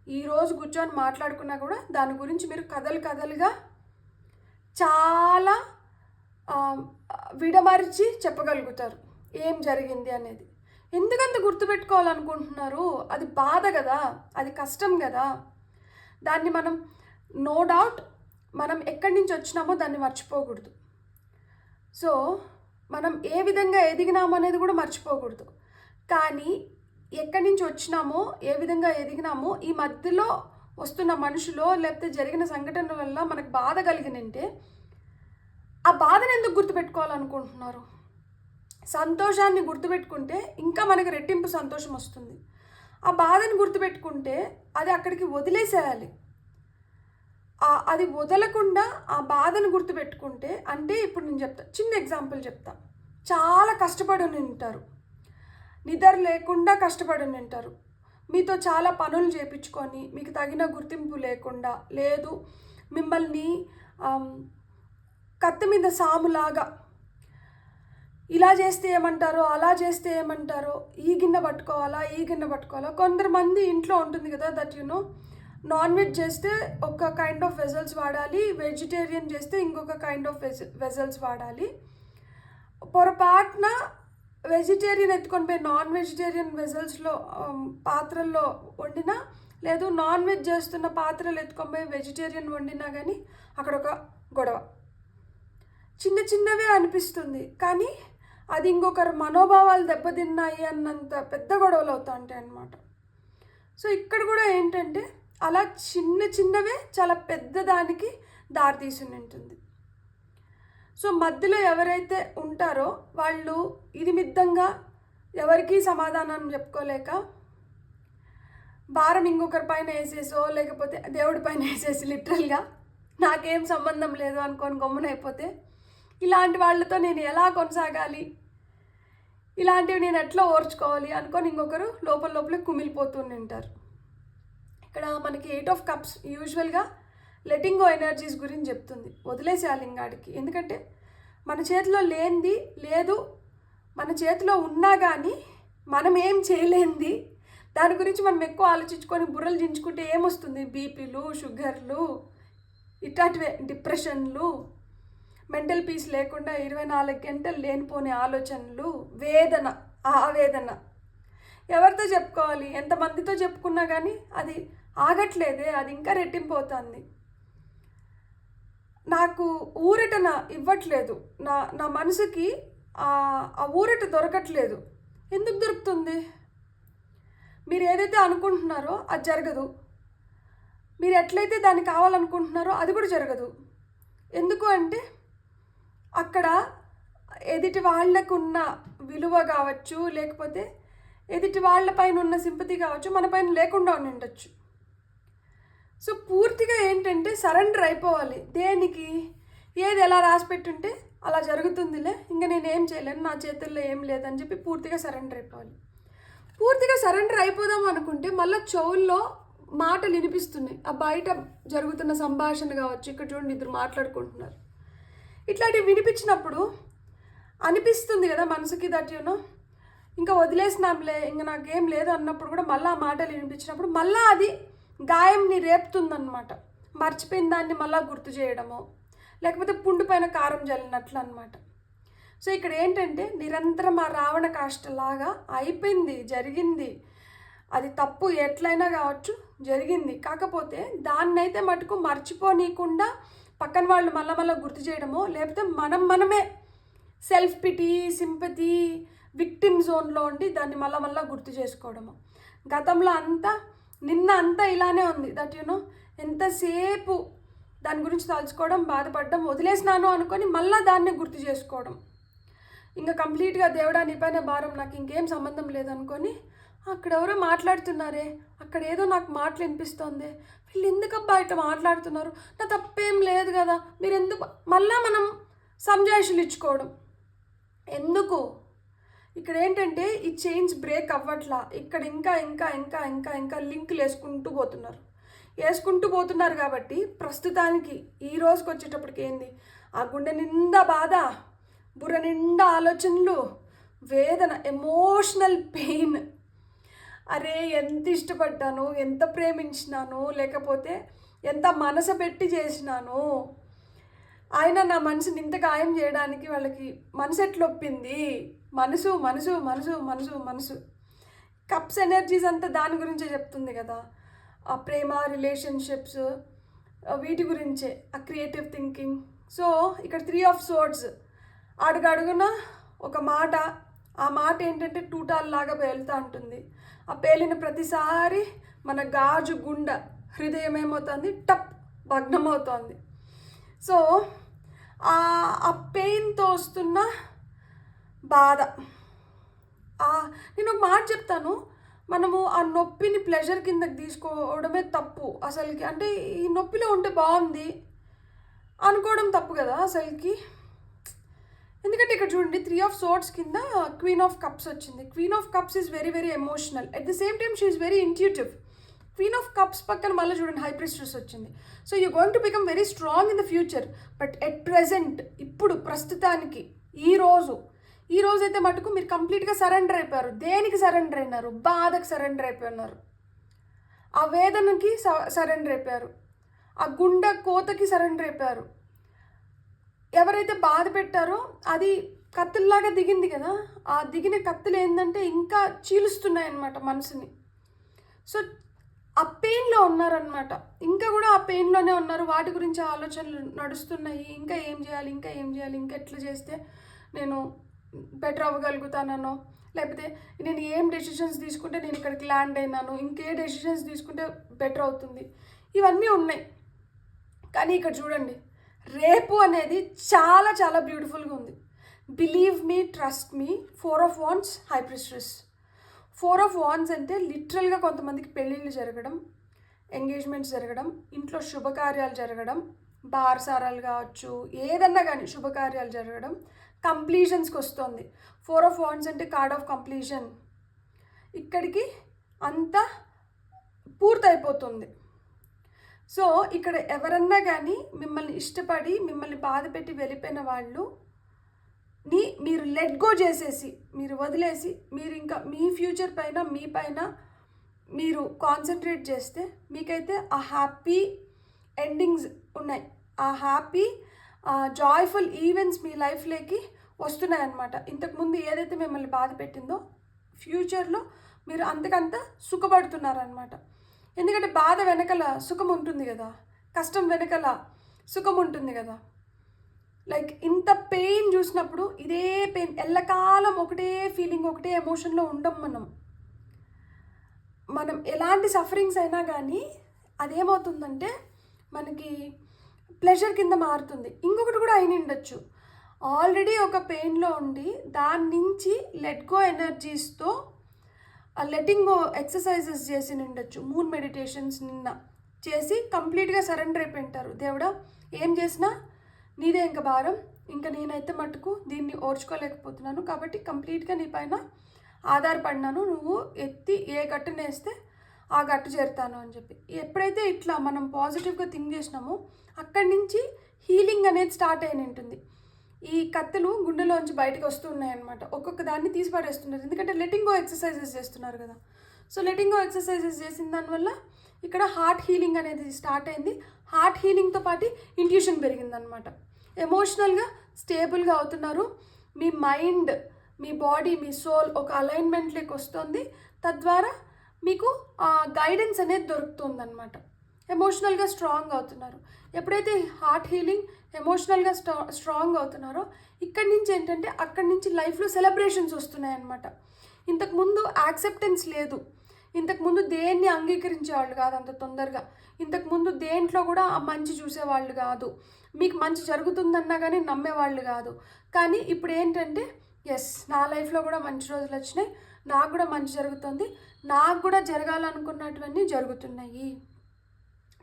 ఈరోజు కూర్చొని మాట్లాడుకున్నా కూడా దాని గురించి మీరు కథలుగా చాలా విడమరిచి చెప్పగలుగుతారు ఏం జరిగింది అనేది. ఎందుకంత గుర్తుపెట్టుకోవాలనుకుంటున్నారు? అది బాధ కదా, అది కష్టం కదా. దాన్ని మనం నో డౌట్ మనం ఎక్కడి నుంచి వచ్చినామో దాన్ని మర్చిపోకూడదు. సో మనం ఏ విధంగా ఎదిగినామో అనేది కూడా మర్చిపోకూడదు. కానీ ఎక్కడి నుంచి వచ్చినామో, ఏ విధంగా ఎదిగినామో, ఈ మధ్యలో వస్తున్న మనుషులో లేకపోతే జరిగిన సంఘటనల వల్ల మనకు బాధ కలిగినంటే ఆ బాధను ఎందుకు గుర్తుపెట్టుకోవాలనుకుంటున్నారు? సంతోషాన్ని గుర్తుపెట్టుకుంటే ఇంకా మనకి రెట్టింపు సంతోషం వస్తుంది. ఆ బాధను గుర్తుపెట్టుకుంటే అది అక్కడికి వదిలేసేయాలి. అది వదలకుండా ఆ బాధను గుర్తుపెట్టుకుంటే, అంటే ఇప్పుడు నేను చెప్తా, చిన్న ఎగ్జాంపుల్ చెప్తా. చాలా కష్టపడి ఉంటారు, నిద్ర లేకుండా కష్టపడి ఉంటారు, మీతో చాలా పనులు చేయించుకొని మీకు తగిన గుర్తింపు లేకుండా, లేదు మిమ్మల్ని కత్తి మీద సాములాగా ఇలా చేస్తే ఏమంటారో, అలా చేస్తే ఏమంటారో, ఈ గిన్నె పట్టుకోవాలా. కొంతమంది ఇంట్లో ఉంటుంది కదా, దట్ నాన్ వెజ్ చేస్తే ఒక కైండ్ ఆఫ్ వెజల్స్ వాడాలి, వెజిటేరియన్ చేస్తే ఇంకొక కైండ్ ఆఫ్ వెజల్స్ వాడాలి. పొరపాటున వెజిటేరియన్ ఎత్తుకొని పోయి నాన్ వెజిటేరియన్ వెజల్స్లో పాత్రల్లో వండినా, లేదు నాన్ వెజ్ చేస్తున్న పాత్రలు ఎత్తుకొని పోయి వెజిటేరియన్ వండినా కానీ అక్కడ ఒక గొడవ. చిన్నవే అనిపిస్తుంది, కానీ అది ఇంకొకరు మనోభావాలు దెబ్బతిన్నాయి అన్నంత పెద్ద గొడవలు అవుతా ఉంటాయి అన్నమాట. సో ఇక్కడ కూడా ఏంటంటే అలా చిన్నవే చాలా పెద్ద దానికి దారితీసి ఉంటుంది. సో మధ్యలో ఎవరైతే ఉంటారో వాళ్ళు ఇది మిద్దంగా ఎవరికీ సమాధానం చెప్పుకోలేక భారం ఇంకొకరి పైన వేసేసో, లేకపోతే దేవుడి పైన వేసేసి లిటరల్గా నాకేం సంబంధం లేదు అనుకొని గమ్మునైపోతే, ఇలాంటి వాళ్ళతో నేను ఎలా కొనసాగాలి, ఇలాంటివి నేను ఎట్లా ఓర్చుకోవాలి అనుకొని ఇంకొకరు లోపల కుమిలిపోతూ ఉంటారు. ఇక్కడ మనకి 8 ఆఫ్ కప్స్ యూజువల్గా లెటింగ్ గో ఎనర్జీస్ గురించి చెప్తుంది. వదిలేసేయాలి ఇంగాడికి. ఎందుకంటే మన చేతిలో లేనిది లేదు, మన చేతిలో ఉన్నా కానీ మనం ఏం చేయలేనిది, దాని గురించి మనం ఎక్కువ ఆలోచించుకొని బుర్రలు దించుకుంటే ఏమొస్తుంది? బీపీలు, షుగర్లు, ఇట్లాంటివే, డిప్రెషన్లు, మెంటల్ పీస్ లేకుండా 24 గంటలు లేనిపోని ఆలోచనలు, వేదన, ఆవేదన. ఎవరితో చెప్పుకోవాలి? ఎంతమందితో చెప్పుకున్నా కానీ అది ఆగట్లేదే, అది ఇంకా రెట్టింపోతుంది. నాకు ఊరటన ఇవ్వట్లేదు, నా మనసుకి ఆ ఊరట దొరకట్లేదు. ఎందుకు దొరుకుతుంది? మీరు ఏదైతే అనుకుంటున్నారో అది జరగదు, మీరు ఎట్లయితే దాన్ని కావాలనుకుంటున్నారో అది కూడా జరగదు. ఎందుకు అంటే అక్కడ ఎదుటి వాళ్ళకున్న విలువ కావచ్చు, లేకపోతే ఎదుటి వాళ్ళపైన ఉన్న సింపతి కావచ్చు, మన పైన లేకుండా ఉండొచ్చు. సో పూర్తిగా ఏంటంటే సరెండర్ అయిపోవాలి. దేనికి? ఏది ఎలా రాసి పెట్టుంటే అలా జరుగుతుందిలే, ఇంకా నేనేం చేయలేను, నా చేతుల్లో ఏం లేదని చెప్పి పూర్తిగా సరెండర్ అయిపోవాలి. పూర్తిగా సరెండర్ అయిపోదాం అనుకుంటే మళ్ళీ చెవుల్లో మాటలు వినిపిస్తున్నాయి, ఆ బయట జరుగుతున్న సంభాషణ కావచ్చు, ఇక్కడ చూడండి ఇద్దరు మాట్లాడుకుంటున్నారు, ఇట్లాంటివి వినిపించినప్పుడు అనిపిస్తుంది కదా మనసుకి, దట్ ఇంకా వదిలేసినాంలే, ఇంకా నాకేం లేదు అన్నప్పుడు కూడా మళ్ళీ ఆ మాటలు వినిపించినప్పుడు మళ్ళీ అది గాయంని రేపుతుందన్నమాట. మర్చిపోయిన దాన్ని మళ్ళీ గుర్తు చేయడము, లేకపోతే పుండు పైన కారం జల్లినట్లు అనమాట. సో ఇక్కడ ఏంటంటే నిరంతరం ఆ రావణ కాష్టలాగా అయిపోయింది, జరిగింది, అది తప్పు ఎట్లయినా కావచ్చు, జరిగింది. కాకపోతే దాన్నైతే మటుకు మర్చిపోనీయకుండా పక్కన వాళ్ళు మళ్ళీ గుర్తు చేయడమో, లేకపోతే మనమే సెల్ఫ్ పిటీ, సింపతి, విక్టిమ్ జోన్లో ఉండి దాన్ని మళ్ళీ గుర్తు చేసుకోవడము. గతంలో నిన్న అంతా ఇలానే ఉంది, దట్ ఎంతసేపు దాని గురించి తలుచుకోవడం, బాధపడడం, వదిలేసినాను అనుకొని మళ్ళీ దాన్ని గుర్తు చేసుకోవడం. ఇంకా కంప్లీట్గా దేవుడా నీ పైన భారం, నాకు ఇంకేం సంబంధం లేదనుకొని అక్కడ ఎవరో మాట్లాడుతున్నారే, అక్కడ ఏదో నాకు మాటలు వినిపిస్తుంది, వీళ్ళు ఎందుకబ్బా ఇట్లా మాట్లాడుతున్నారు, నా తప్పేం లేదు కదా, మీరు ఎందుకు, మళ్ళీ మనం సంజాయిషులు ఇచ్చుకోవడం ఎందుకు? ఇక్కడ ఏంటంటే ఈ చైన్స్ బ్రేక్ అవ్వట్లా, ఇక్కడ ఇంకా ఇంకా ఇంకా ఇంకా ఇంకా లింకులు వేసుకుంటూ పోతున్నారు కాబట్టి ప్రస్తుతానికి ఈ రోజుకి వచ్చేటప్పటికి ఏంది, ఆ గుండె నిండా బాధ, బుర్ర నిండా ఆలోచనలు, వేదన, ఎమోషనల్ పెయిన్. అరే ఎంత ఇష్టపడ్డాను, ఎంత ప్రేమించినాను, లేకపోతే ఎంత మనసు పెట్టి చేసినాను, ఆయన నా మనసుని ఇంత గాయం చేయడానికి వాళ్ళకి మనసు ఎట్లా ఒప్పింది? మనసు మనసు మనసు మనసు మనసు కప్స్ ఎనర్జీస్ అంతా దాని గురించే చెప్తుంది కదా. ఆ ప్రేమ, రిలేషన్షిప్స్, వీటి గురించే, ఆ క్రియేటివ్ థింకింగ్. సో ఇక్కడ 3 ఆఫ్ సోర్డ్స్, అడుగడుగున ఒక మాట, ఆ మాట ఏంటంటే టూటాల్లాగా పేలుతూ ఉంటుంది. ఆ పేలిన ప్రతిసారి మన గాజు గుండె హృదయం ఏమవుతుంది, టప్ భగ్నమవుతోంది. సో ఆ పెయిన్తో వస్తున్న బాధ, నేను ఒక మాట చెప్తాను, మనము ఆ నొప్పిని ప్లెజర్ కిందకి తీసుకోవడమే తప్పు అసలుకి. అంటే ఈ నొప్పిలో ఉంటే బాగుంది అనుకోవడం తప్పు కదా అసలుకి. ఎందుకంటే ఇక్కడ చూడండి, 3 of Swords కింద Queen of Cups వచ్చింది. Queen of Cups is very very emotional, at the same time she is very intuitive. Queen of Cups పక్కన మళ్ళీ చూడండి High Priestess వచ్చింది. So you going to become very strong in the future. But at present, ఇప్పుడు ప్రస్తుతానికి ఈ రోజు అయితే మటుకు మీరు కంప్లీట్గా సరెండర్ అయిపోయారు. దేనికి సరెండర్ అయినారు? బాధకు సరెండర్ అయిపోయినారు, ఆ వేదనకి సరెండర్ అయిపోయారు, ఆ గుండె కోతకి సరెండర్ అయిపోయారు. ఎవరైతే బాధ పెట్టారో అది కత్తుల్లాగా దిగింది కదా, ఆ దిగిన కత్తులు ఏంటంటే ఇంకా చీలుస్తున్నాయి అన్నమాట మనసుని. సో ఆ పెయిన్లో ఉన్నారనమాట, ఇంకా కూడా ఆ పెయిన్లోనే ఉన్నారు. వాటి గురించి ఆలోచనలు నడుస్తున్నాయి. ఇంకా ఏం చేయాలి, ఇంకా ఎట్లా చేస్తే నేను బెటర్ అవ్వగలుగుతానో, లేకపోతే నేను ఏం డెసిషన్స్ తీసుకుంటే నేను ఇక్కడికి ల్యాండ్ అయినాను, ఇంకే డెసిషన్స్ తీసుకుంటే బెటర్ అవుతుంది, ఇవన్నీ ఉన్నాయి. కానీ ఇక్కడ చూడండి, రేపు అనేది చాలా చాలా బ్యూటిఫుల్గా ఉంది. Believe me, trust me. 4 of Wands, High Priestess. 4 of Wands అంటే లిటరల్గా కొంతమందికి పెళ్ళిళ్ళు జరగడం, ఎంగేజ్మెంట్స్ జరగడం, ఇంట్లో శుభకార్యాలు జరగడం, బారసారాలు కావచ్చు, ఏదన్నా కానీ శుభకార్యాలు జరగడం, కంప్లీషన్స్కి వస్తుంది. 4 of Wands అంటే కార్డ్ ఆఫ్ కంప్లీషన్. ఇక్కడికి అంతా పూర్తయిపోతుంది. సో ఇక్కడ ఎవరన్నా కానీ మిమ్మల్ని ఇష్టపడి మిమ్మల్ని బాధ పెట్టి వెళ్ళిపోయిన వాళ్ళు మీరు లెట్ గో చేసేసి, మీరు వదిలేసి, మీరు ఇంకా మీ ఫ్యూచర్ పైన, మీ పైన మీరు కాన్సన్ట్రేట్ చేస్తే మీకైతే ఆ హ్యాపీ ఎండింగ్స్ ఉన్నాయి, ఆ హ్యాపీ జాయ్ఫుల్ ఈవెంట్స్ మీ లైఫ్లోకి వస్తున్నాయి అన్నమాట. ఇంతకుముందు ఏదైతే మిమ్మల్ని బాధ పెట్టిందో ఫ్యూచర్లో మీరు అంతకంత సుఖపడుతున్నారనమాట. ఎందుకంటే బాధ వెనకల సుఖం ఉంటుంది కదా, కష్టం వెనకల సుఖం ఉంటుంది కదా. లైక్ ఇంత పెయిన్ చూసినప్పుడు ఇదే పెయిన్ ఎల్లకాలం ఒకటే ఫీలింగ్, ఒకటే ఎమోషన్లో ఉండం. మనం ఎలాంటి సఫరింగ్స్ అయినా కానీ అదేమవుతుందంటే మనకి ప్లెజర్ కింద మారుతుంది. ఇంకొకటి కూడా అయిన ఉండొచ్చు, ఆల్రెడీ ఒక పెయిన్లో ఉండి దాని నుంచి లెట్ గో ఎనర్జీస్తో లెటింగ్ గో ఎక్సర్సైజెస్ చేసి ఉండొచ్చు. మూన్ మెడిటేషన్స్ నిన్న చేసి కంప్లీట్గా సరెండర్ అయిపోయింటారు. దేవుడా ఏం చేసినా నీదే ఇంకా భారం, ఇంకా నేనైతే మటుకు దీన్ని ఓర్చుకోలేకపోతున్నాను, కాబట్టి కంప్లీట్గా నీ పైన ఆధారపడినాను, నువ్వు ఎత్తి ఏ గట్టున వేస్తే ఆ గట్టు చేరుతాను అని చెప్పి. ఎప్పుడైతే ఇట్లా మనం పాజిటివ్గా థింక్ చేసినామో అక్కడి నుంచి హీలింగ్ అనేది స్టార్ట్ అయిన ఉంటుంది. ఈ కత్తులు గుండెలోంచి బయటకు వస్తున్నాయన్నమాట, ఒక్కొక్క దాన్ని తీసి పడేస్తున్నారు, ఎందుకంటే లెటింగ్ గో ఎక్సర్సైజెస్ చేస్తున్నారు కదా. సో లెటింగ్ గో ఎక్సర్సైజెస్ చేసిన దానివల్ల ఇక్కడ హార్ట్ హీలింగ్ అనేది స్టార్ట్ అయింది. హార్ట్ హీలింగ్తో పాటు ఇంట్యూషన్ పెరిగిందనమాట. ఎమోషనల్గా స్టేబుల్గా అవుతున్నారు. మీ మైండ్, మీ బాడీ, మీ సోల్ ఒక అలైన్మెంట్లోకి వస్తుంది. తద్వారా మీకు గైడెన్స్ అనేది దొరుకుతుందన్నమాట. ఎమోషనల్గా స్ట్రాంగ్ అవుతున్నారు. ఎప్పుడైతే హార్ట్ హీలింగ్, ఎమోషనల్గా స్ట్రాంగ్ అవుతున్నారో ఇక్కడి నుంచి ఏంటంటే అక్కడి నుంచి లైఫ్లో సెలబ్రేషన్స్ వస్తున్నాయి అన్నమాట. ఇంతకుముందు యాక్సెప్టెన్స్ లేదు, ఇంతకుముందు దేన్ని అంగీకరించేవాళ్ళు కాదు అంత తొందరగా, ఇంతకుముందు దేంట్లో కూడా మంచి చూసేవాళ్ళు కాదు, మీకు మంచి జరుగుతుందన్నా కానీ నమ్మేవాళ్ళు కాదు. కానీ ఇప్పుడు ఏంటంటే ఎస్, నా లైఫ్లో కూడా మంచి రోజులు వచ్చినాయి, నాకు కూడా మంచి జరుగుతుంది, నాకు కూడా జరగాలనుకున్నటువన్నీ జరుగుతున్నాయి.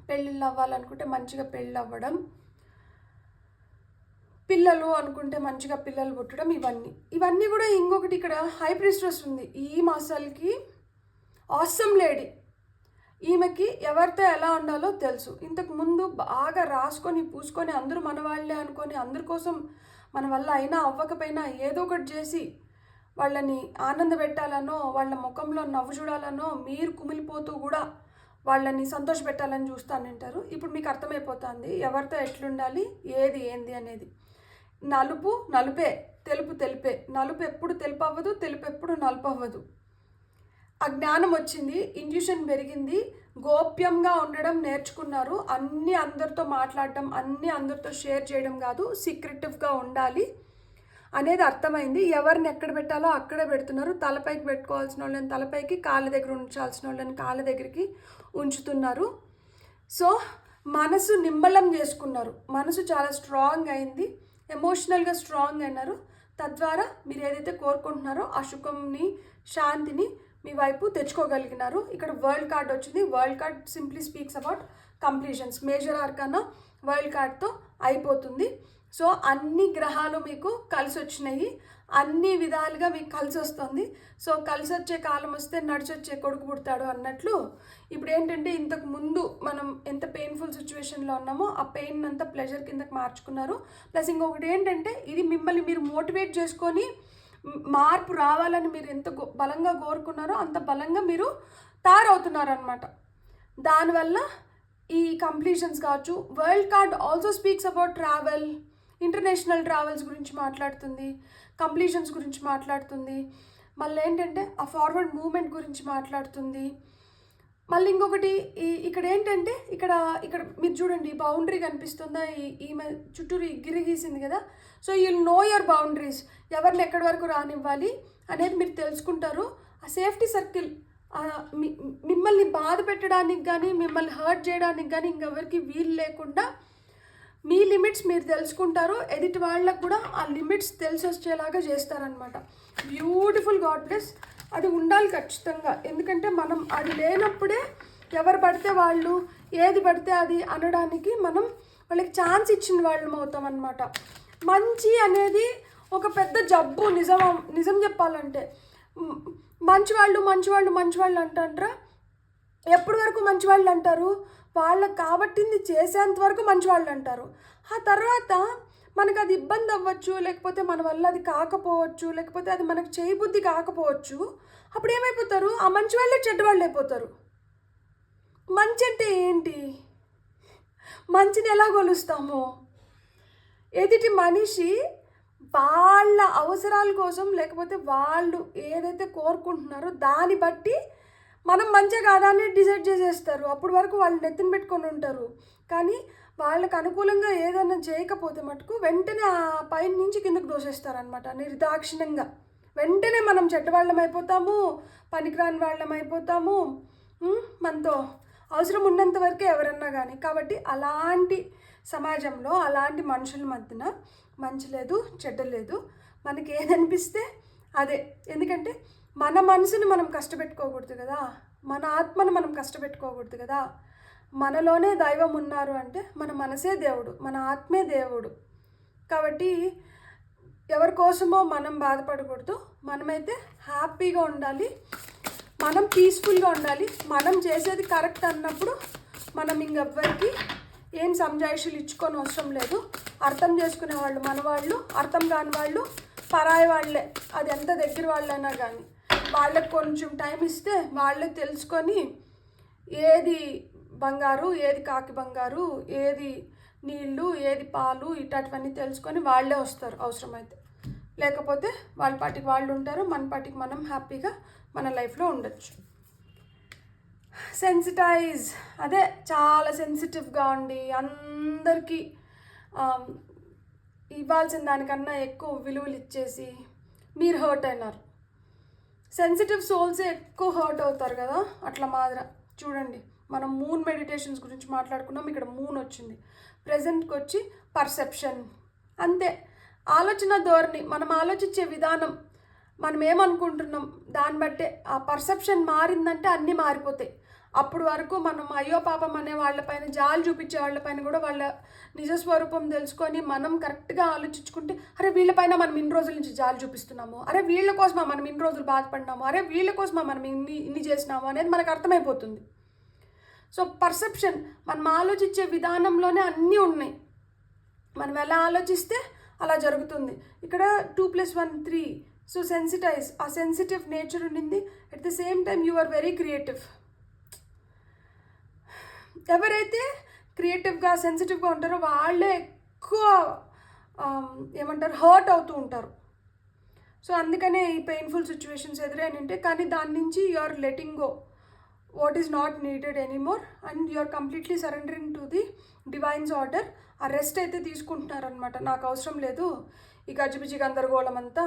పెళ్ళిళ్ళు అవ్వాలనుకుంటే మంచిగా పెళ్ళి అవ్వడం, పిల్లలు అనుకుంటే మంచిగా పిల్లలు పుట్టడం, ఇవన్నీ కూడా. ఇంకొకటి ఇక్కడ హై ప్రీస్ట్రెస్ ఉంది ఈ మాసాలకి, ఆసమ్ లేడీ. ఈమెకి ఎవరితో ఎలా ఉండాలో తెలుసు. ఇంతకు ముందు బాగా రాసుకొని పూసుకొని అందరూ మన వాళ్ళే అనుకొని అందరి కోసం మన వల్ల అయినా అవ్వకపోయినా ఏదో ఒకటి చేసి వాళ్ళని ఆనంద పెట్టాలనో, వాళ్ళ ముఖంలో నవ్వు చూడాలనో, మీరు కుమిలిపోతూ కూడా వాళ్ళని సంతోష పెట్టాలని చూస్తానంటారు. ఇప్పుడు మీకు అర్థమైపోతుంది ఎవరితో ఎట్లుండాలి, ఏది ఏంది అనేది. నలుపు నలుపే, తెలుపు తెలుపే. నలుపు ఎప్పుడు తెలుపు అవ్వదు, తెలుపు ఎప్పుడు నలుపు అవ్వదు. ఆ జ్ఞానం వచ్చింది, ఇంట్యూషన్ పెరిగింది, గోప్యంగా ఉండడం నేర్చుకున్నారు. అన్నీ అందరితో మాట్లాడడం, అన్నీ అందరితో షేర్ చేయడం కాదు, సీక్రెటివ్గా ఉండాలి అనేది అర్థమైంది. ఎవరిని ఎక్కడ పెట్టాలో అక్కడే పెడుతున్నారు. తలపైకి పెట్టుకోవాల్సిన వాళ్ళని తలపైకి, కాళ్ళ దగ్గర ఉంచాల్సిన వాళ్ళని కాళ్ళ దగ్గరికి ఉంచుతున్నారు. సో మనసు నిమ్మలం చేసుకున్నారు. మనసు చాలా స్ట్రాంగ్ అయింది, ఎమోషనల్గా స్ట్రాంగ్ అయినారు. తద్వారా మీరు ఏదైతే కోరుకుంటున్నారో ఆ సుఖంని, శాంతిని మీ వైపు తెచ్చుకోగలిగినారు. ఇక్కడ వరల్డ్ కార్డ్ వచ్చింది. World card simply speaks about completions. Major arcana world కార్డ్తో అయిపోతుంది. సో అన్ని గ్రహాలు మీకు కలిసి వచ్చినాయి, అన్ని విధాలుగా మీకు కలిసి వస్తుంది. సో కలిసి వచ్చే కాలం వస్తే నడిచొచ్చే కొడుకు పుడతాడు అన్నట్లు ఇప్పుడు ఏంటంటే, ఇంతకు ముందు మనం ఎంత పెయిన్ఫుల్ సిచ్యువేషన్లో ఉన్నామో ఆ పెయిన్ అంతా ప్లెజర్ కిందకి మార్చుకున్నారు. ప్లస్ ఇంకొకటి ఏంటంటే, ఇది మిమ్మల్ని మీరు మోటివేట్ చేసుకొని మార్పు రావాలని మీరు ఎంత బలంగా కోరుకున్నారో అంత బలంగా మీరు తయారవుతున్నారు అనమాట. దానివల్ల ఈ కంప్లీషన్స్ కావచ్చు. World card also speaks about travel, international travels గురించి మాట్లాడుతుంది, కంప్లీషన్స్ గురించి మాట్లాడుతుంది. మళ్ళీ ఏంటంటే ఆ ఫార్వర్డ్ మూవ్మెంట్ గురించి మాట్లాడుతుంది. మళ్ళీ ఇంకొకటి ఇక్కడ ఏంటంటే, ఇక్కడ మీరు చూడండి, బౌండరీ కనిపిస్తుందా, ఈమె చుట్టూరు గిరి గీసింది కదా. So you'll know your boundaries, ఎవరిని ఎక్కడి వరకు రానివ్వాలి అనేది మీరు తెలుసుకుంటారు. ఆ సేఫ్టీ సర్కిల్ మిమ్మల్ని బాధ పెట్టడానికి కానీ, మిమ్మల్ని హర్ట్ చేయడానికి కానీ ఇంకెవరికి వీలు లేకుండా మీ లిమిట్స్ మీరు తెలుసుకుంటారు. ఎదుటి వాళ్ళకు కూడా ఆ లిమిట్స్ తెలిసి వచ్చేలాగా చేస్తారనమాట. Beautiful, God bless. అది ఉండాలి ఖచ్చితంగా. ఎందుకంటే మనం అది లేనప్పుడే ఎవరు పడితే వాళ్ళు ఏది పడితే అది అనడానికి మనం వాళ్ళకి ఛాన్స్ ఇచ్చిన వాళ్ళం అవుతాం అనమాట. మంచి అనేది ఒక పెద్ద జబ్బు. నిజం చెప్పాలంటే మంచివాళ్ళు అంటారా? ఎప్పటి వరకు మంచివాళ్ళు అంటారు? వాళ్ళకి కాబట్టింది చేసేంత వరకు మంచివాళ్ళు అంటారు. ఆ తర్వాత మనకు అది ఇబ్బంది అవ్వచ్చు, లేకపోతే మన వల్ల అది కాకపోవచ్చు, లేకపోతే అది మనకు చేయబుద్ధి కాకపోవచ్చు. అప్పుడు ఏమైపోతారు? ఆ మంచి వాళ్ళే చెడ్డవాళ్ళు అయిపోతారు. మంచి అంటే ఏంటి? మంచిని ఎలా కొలుస్తాము? ఎదుటి మనిషి వాళ్ళ అవసరాల కోసం, లేకపోతే వాళ్ళు ఏదైతే కోరుకుంటున్నారో దాన్ని బట్టి మనం మంచిగా కాదా అని డిసైడ్ చేసేస్తారు. అప్పటి వరకు వాళ్ళు నెత్తిన పెట్టుకొని ఉంటారు. కానీ వాళ్ళకు అనుకూలంగా ఏదైనా చేయకపోతే మటుకు వెంటనే ఆ పైన నుంచి కిందకు దోసేస్తారనమాట, నిర్దాక్షిణ్యంగా. వెంటనే మనం చెడ్డవాళ్ళం అయిపోతాము, పనికిరాని వాళ్ళం అయిపోతాము, మనతో అవసరం ఉన్నంత వరకే ఎవరన్నా కానీ. కాబట్టి అలాంటి సమాజంలో, అలాంటి మనుషుల మధ్యన మంచి లేదు, చెడ్డ లేదు. మనకి ఏదనిపిస్తే అదే. ఎందుకంటే మన మనసుని మనం కష్టపెట్టుకోకూడదు కదా, మన ఆత్మను మనం కష్టపెట్టుకోకూడదు కదా. మనలోనే దైవం ఉన్నారు అంటే మన మనసే దేవుడు, మన ఆత్మే దేవుడు. కాబట్టి ఎవరి కోసమో మనం బాధపడకూడదు. మనమైతే హ్యాపీగా ఉండాలి, మనం పీస్ఫుల్గా ఉండాలి. మనం చేసేది కరెక్ట్ అన్నప్పుడు మనం ఇంకెవ్వరికి ఏం సంజాయిషులు ఇచ్చుకొని అవసరం లేదు. అర్థం చేసుకునే వాళ్ళు మన వాళ్ళు, అర్థం కాని వాళ్ళు పరాయి వాళ్ళే. అది ఎంత దగ్గర వాళ్ళైనా కానీ వాళ్ళకి కొంచెం టైం ఇస్తే వాళ్ళే తెలుసుకొని ఏది బంగారు, ఏది కాకి బంగారు, ఏది నీళ్ళు, ఏది పాలు, ఇట్లాంటివన్నీ తెలుసుకొని వాళ్ళే వస్తారు అవసరమైతే. లేకపోతే వాళ్ళ పాటికి వాళ్ళు ఉంటారు, మన పాటికి మనం హ్యాపీగా మన లైఫ్లో ఉండొచ్చు. సెన్సిటైజ్, అదే చాలా సెన్సిటివ్గా ఉండి అందరికీ ఇవ్వాల్సిన దానికన్నా ఎక్కువ విలువలు ఇచ్చేసి మీరు హర్ట్ అయినారు. సెన్సిటివ్ సోల్సే ఎక్కువ హర్ట్ అవుతారు కదా. అట్లా మాదిర చూడండి, మనం మూన్ మెడిటేషన్స్ గురించి మాట్లాడుకున్నాం. ఇక్కడ మూన్ వచ్చింది, ప్రెజెంట్కి వచ్చి పర్సెప్షన్. అంతే, ఆలోచన ధోరణి, మనం ఆలోచించే విధానం, మనం ఏమనుకుంటున్నాం దాన్ని బట్టే ఆ పర్సెప్షన్ మారిందంటే అన్నీ మారిపోతాయి. అప్పుడు వరకు మనం అయ్యో పాపం అనే వాళ్ళపైన, జాలి చూపించే వాళ్ళపైన కూడా వాళ్ళ నిజస్వరూపం తెలుసుకొని మనం కరెక్ట్గా ఆలోచించుకుంటే, అరే వీళ్ళపైన మనం ఇన్ని రోజుల నుంచి జాలి చూపిస్తున్నాము, అరే వీళ్ళ కోసమా మనం ఇన్ని రోజులు బాధపడినాము, అరే వీళ్ళ కోసమా మనం ఇన్ని చేసినాము అనేది మనకు అర్థమైపోతుంది. సో పర్సెప్షన్, మనం ఆలోచించే విధానంలోనే అన్నీ ఉన్నాయి. మనం ఎలా ఆలోచిస్తే అలా జరుగుతుంది. ఇక్కడ 2+1 3. సో సెన్సిటైజ్, ఆ సెన్సిటివ్ నేచర్ ఉండింది. At the same time you are very creative. ఎవరైతే క్రియేటివ్గా, సెన్సిటివ్గా ఉంటారో వాళ్ళే ఎక్కువ ఏమంటారు, హర్ట్ అవుతూ ఉంటారు. సో అందుకనే ఈ పెయిన్ఫుల్ సిచ్యువేషన్స్ ఎదురైనంటే, కానీ దాని నుంచి you are letting go what is not needed anymore and you are completely surrendering to the divine's order. ఆ రెస్ట్ అయితే తీసుకుంటున్నారనమాట. నాకు అవసరం లేదు, ఈ గజిబిజి గందరగోళం అంతా,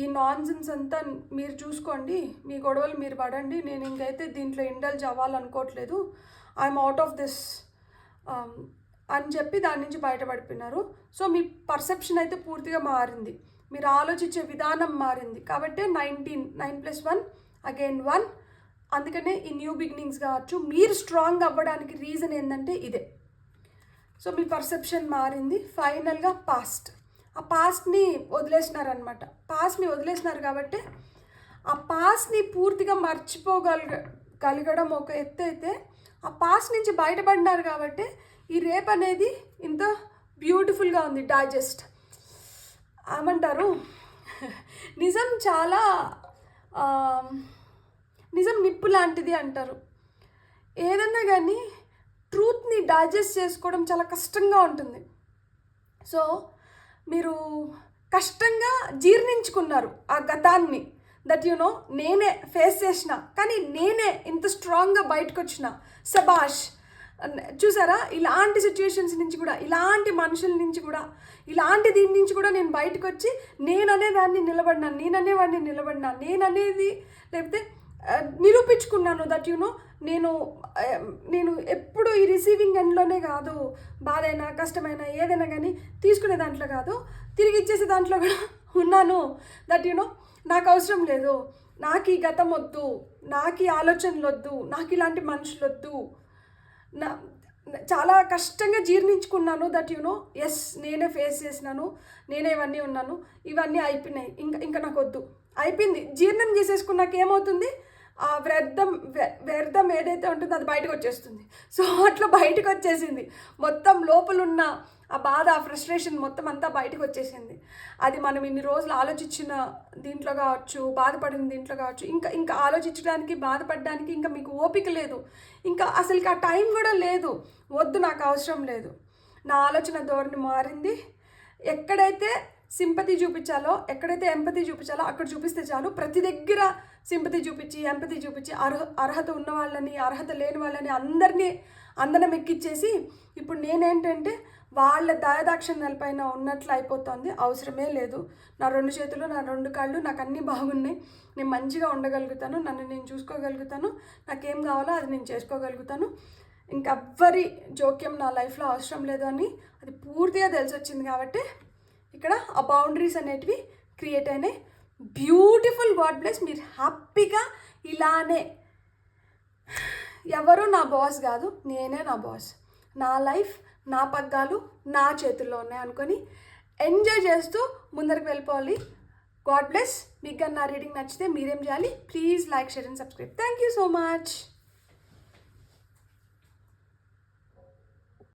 ఈ నాన్సెన్స్ అంతా మీరు చూసుకోండి, మీ గొడవలు మీరు పడండి, నేను ఇంకైతే దీంట్లో ఇండల్జ్ అవ్వాలనుకోవట్లేదు, ఐఎమ్ అవుట్ ఆఫ్ దిస్ అని చెప్పి దాని నుంచి బయటపడిపోయినారు. సో మీ పర్సెప్షన్ అయితే పూర్తిగా మారింది, మీరు ఆలోచించే విధానం మారింది. కాబట్టి 9+1 అగైన్ 1. అందుకనే ఈ న్యూ బిగినింగ్స్ కావచ్చు, మీరు స్ట్రాంగ్ అవ్వడానికి రీజన్ ఏంటంటే ఇదే. సో మీ పర్సెప్షన్ మారింది. ఫైనల్గా ఆ పాస్ట్ని వదిలేసినారనమాట. పాస్ట్ని వదిలేసినారు కాబట్టి ఆ పాస్ట్ని పూర్తిగా మర్చిపోగలగడం ఒక ఎత్తు అయితే, ఆ పాస్ట్ నుంచి బయటపడినారు కాబట్టి ఈ రేప్ అనేది ఇంత బ్యూటిఫుల్గా ఉంది. డైజెస్ట్ ఏమంటారు, నిజం చాలా నిజం నిప్పు లాంటిది అంటారు. ఏదన్నా కానీ ట్రూత్ని డైజెస్ట్ చేసుకోవడం చాలా కష్టంగా ఉంటుంది. సో మీరు కష్టంగా జీర్ణించుకున్నారు ఆ గతాన్ని, దట్ నేనే ఫేస్ చేసిన, కానీ నేనే ఇంత స్ట్రాంగ్గా బయటకు వచ్చిన, శబాష్. చూసారా, ఇలాంటి సిచ్యువేషన్స్ నుంచి కూడా, ఇలాంటి మనుషుల నుంచి కూడా, ఇలాంటి దీని నుంచి కూడా నేను బయటకు వచ్చి నేననేదాన్ని నిలబడినాను, నేననేవాడిని నిలబడినాను, నేననేది లేకపోతే నిరూపించుకున్నాను. దట్ నేను ఎప్పుడు ఈ రిసీవింగ్ ఎండ్లోనే కాదు, బాధ అయినా కష్టమైనా ఏదైనా కానీ తీసుకునే దాంట్లో కాదు, తిరిగి ఇచ్చేసే దాంట్లో కూడా ఉన్నాను. దట్ నాకు అవసరం లేదు, నాకు ఈ గతం వద్దు, నాకు ఈ ఆలోచనలు వద్దు, నాకు ఇలాంటి మనుషులు వద్దు, చాలా కష్టంగా జీర్ణించుకున్నాను. దట్ ఎస్, నేనే ఫేస్ చేసినాను, నేనే ఇవన్నీ ఉన్నాను, ఇవన్నీ అయిపోయినాయి, ఇంకా నాకు వద్దు, అయిపోయింది. జీర్ణం చేసేసుకున్నాక ఏమవుతుంది, ఆ వ్యర్థం ఏదైతే ఉంటుందో అది బయటకు వచ్చేస్తుంది. సో అట్లా బయటకు వచ్చేసింది, మొత్తం లోపలున్న ఆ బాధ, ఆ ఫ్రస్ట్రేషన్ మొత్తం అంతా బయటకు వచ్చేసింది. అది మనం ఇన్ని రోజులు ఆలోచించిన దీంట్లో కావచ్చు, బాధపడిన దీంట్లో కావచ్చు, ఇంకా ఆలోచించడానికి, బాధపడడానికి ఇంకా మీకు ఓపిక లేదు, ఇంకా అసలుకి ఆ టైం కూడా లేదు. వద్దు, నాకు అవసరం లేదు. నా ఆలోచన ధోరణి మారింది. ఎక్కడైతే సింపతి చూపించాలో, ఎక్కడైతే ఎంపతి చూపించాలో అక్కడ చూపిస్తే చాలు. ప్రతి దగ్గర సింపతి చూపించి, ఎంపతి చూపించి, అర్హత ఉన్న వాళ్ళని, అర్హత లేని వాళ్ళని అందరినీ అందరం ఎక్కిచ్చేసి ఇప్పుడు నేనేంటంటే వాళ్ళ దయాదాక్షిణ్యాలపైన ఉన్నట్లు అయిపోతుంది. అవసరమే లేదు. నా 2 చేతులు, నా 2 కాళ్ళు, నాకు అన్నీ బాగున్నాయి, నేను మంచిగా ఉండగలుగుతాను, నన్ను నేను చూసుకోగలుగుతాను, నాకేం కావాలో అది నేను చేసుకోగలుగుతాను, ఇంకెవ్వరి జోక్యం నా లైఫ్లో అవసరం లేదు అని అది పూర్తిగా తెలిసి వచ్చింది. కాబట్టి ఇక్కడ ఆ బౌండరీస్ అనేటివి క్రియేట్ అయినాయి. బ్యూటిఫుల్. God bless. మీరు హ్యాపీగా ఇలానే, ఎవరు నా బాస్ కాదు, నేనే నా బాస్, నా లైఫ్, నా పగ్గాలు నా చేతుల్లో ఉన్నాయి అనుకొని ఎంజాయ్ చేస్తూ ముందరికి వెళ్ళిపోవాలి. God bless. మీకు కానీ నా రీడింగ్ నచ్చితే మీరేం చేయాలి, please like, share and subscribe. Thank you so much.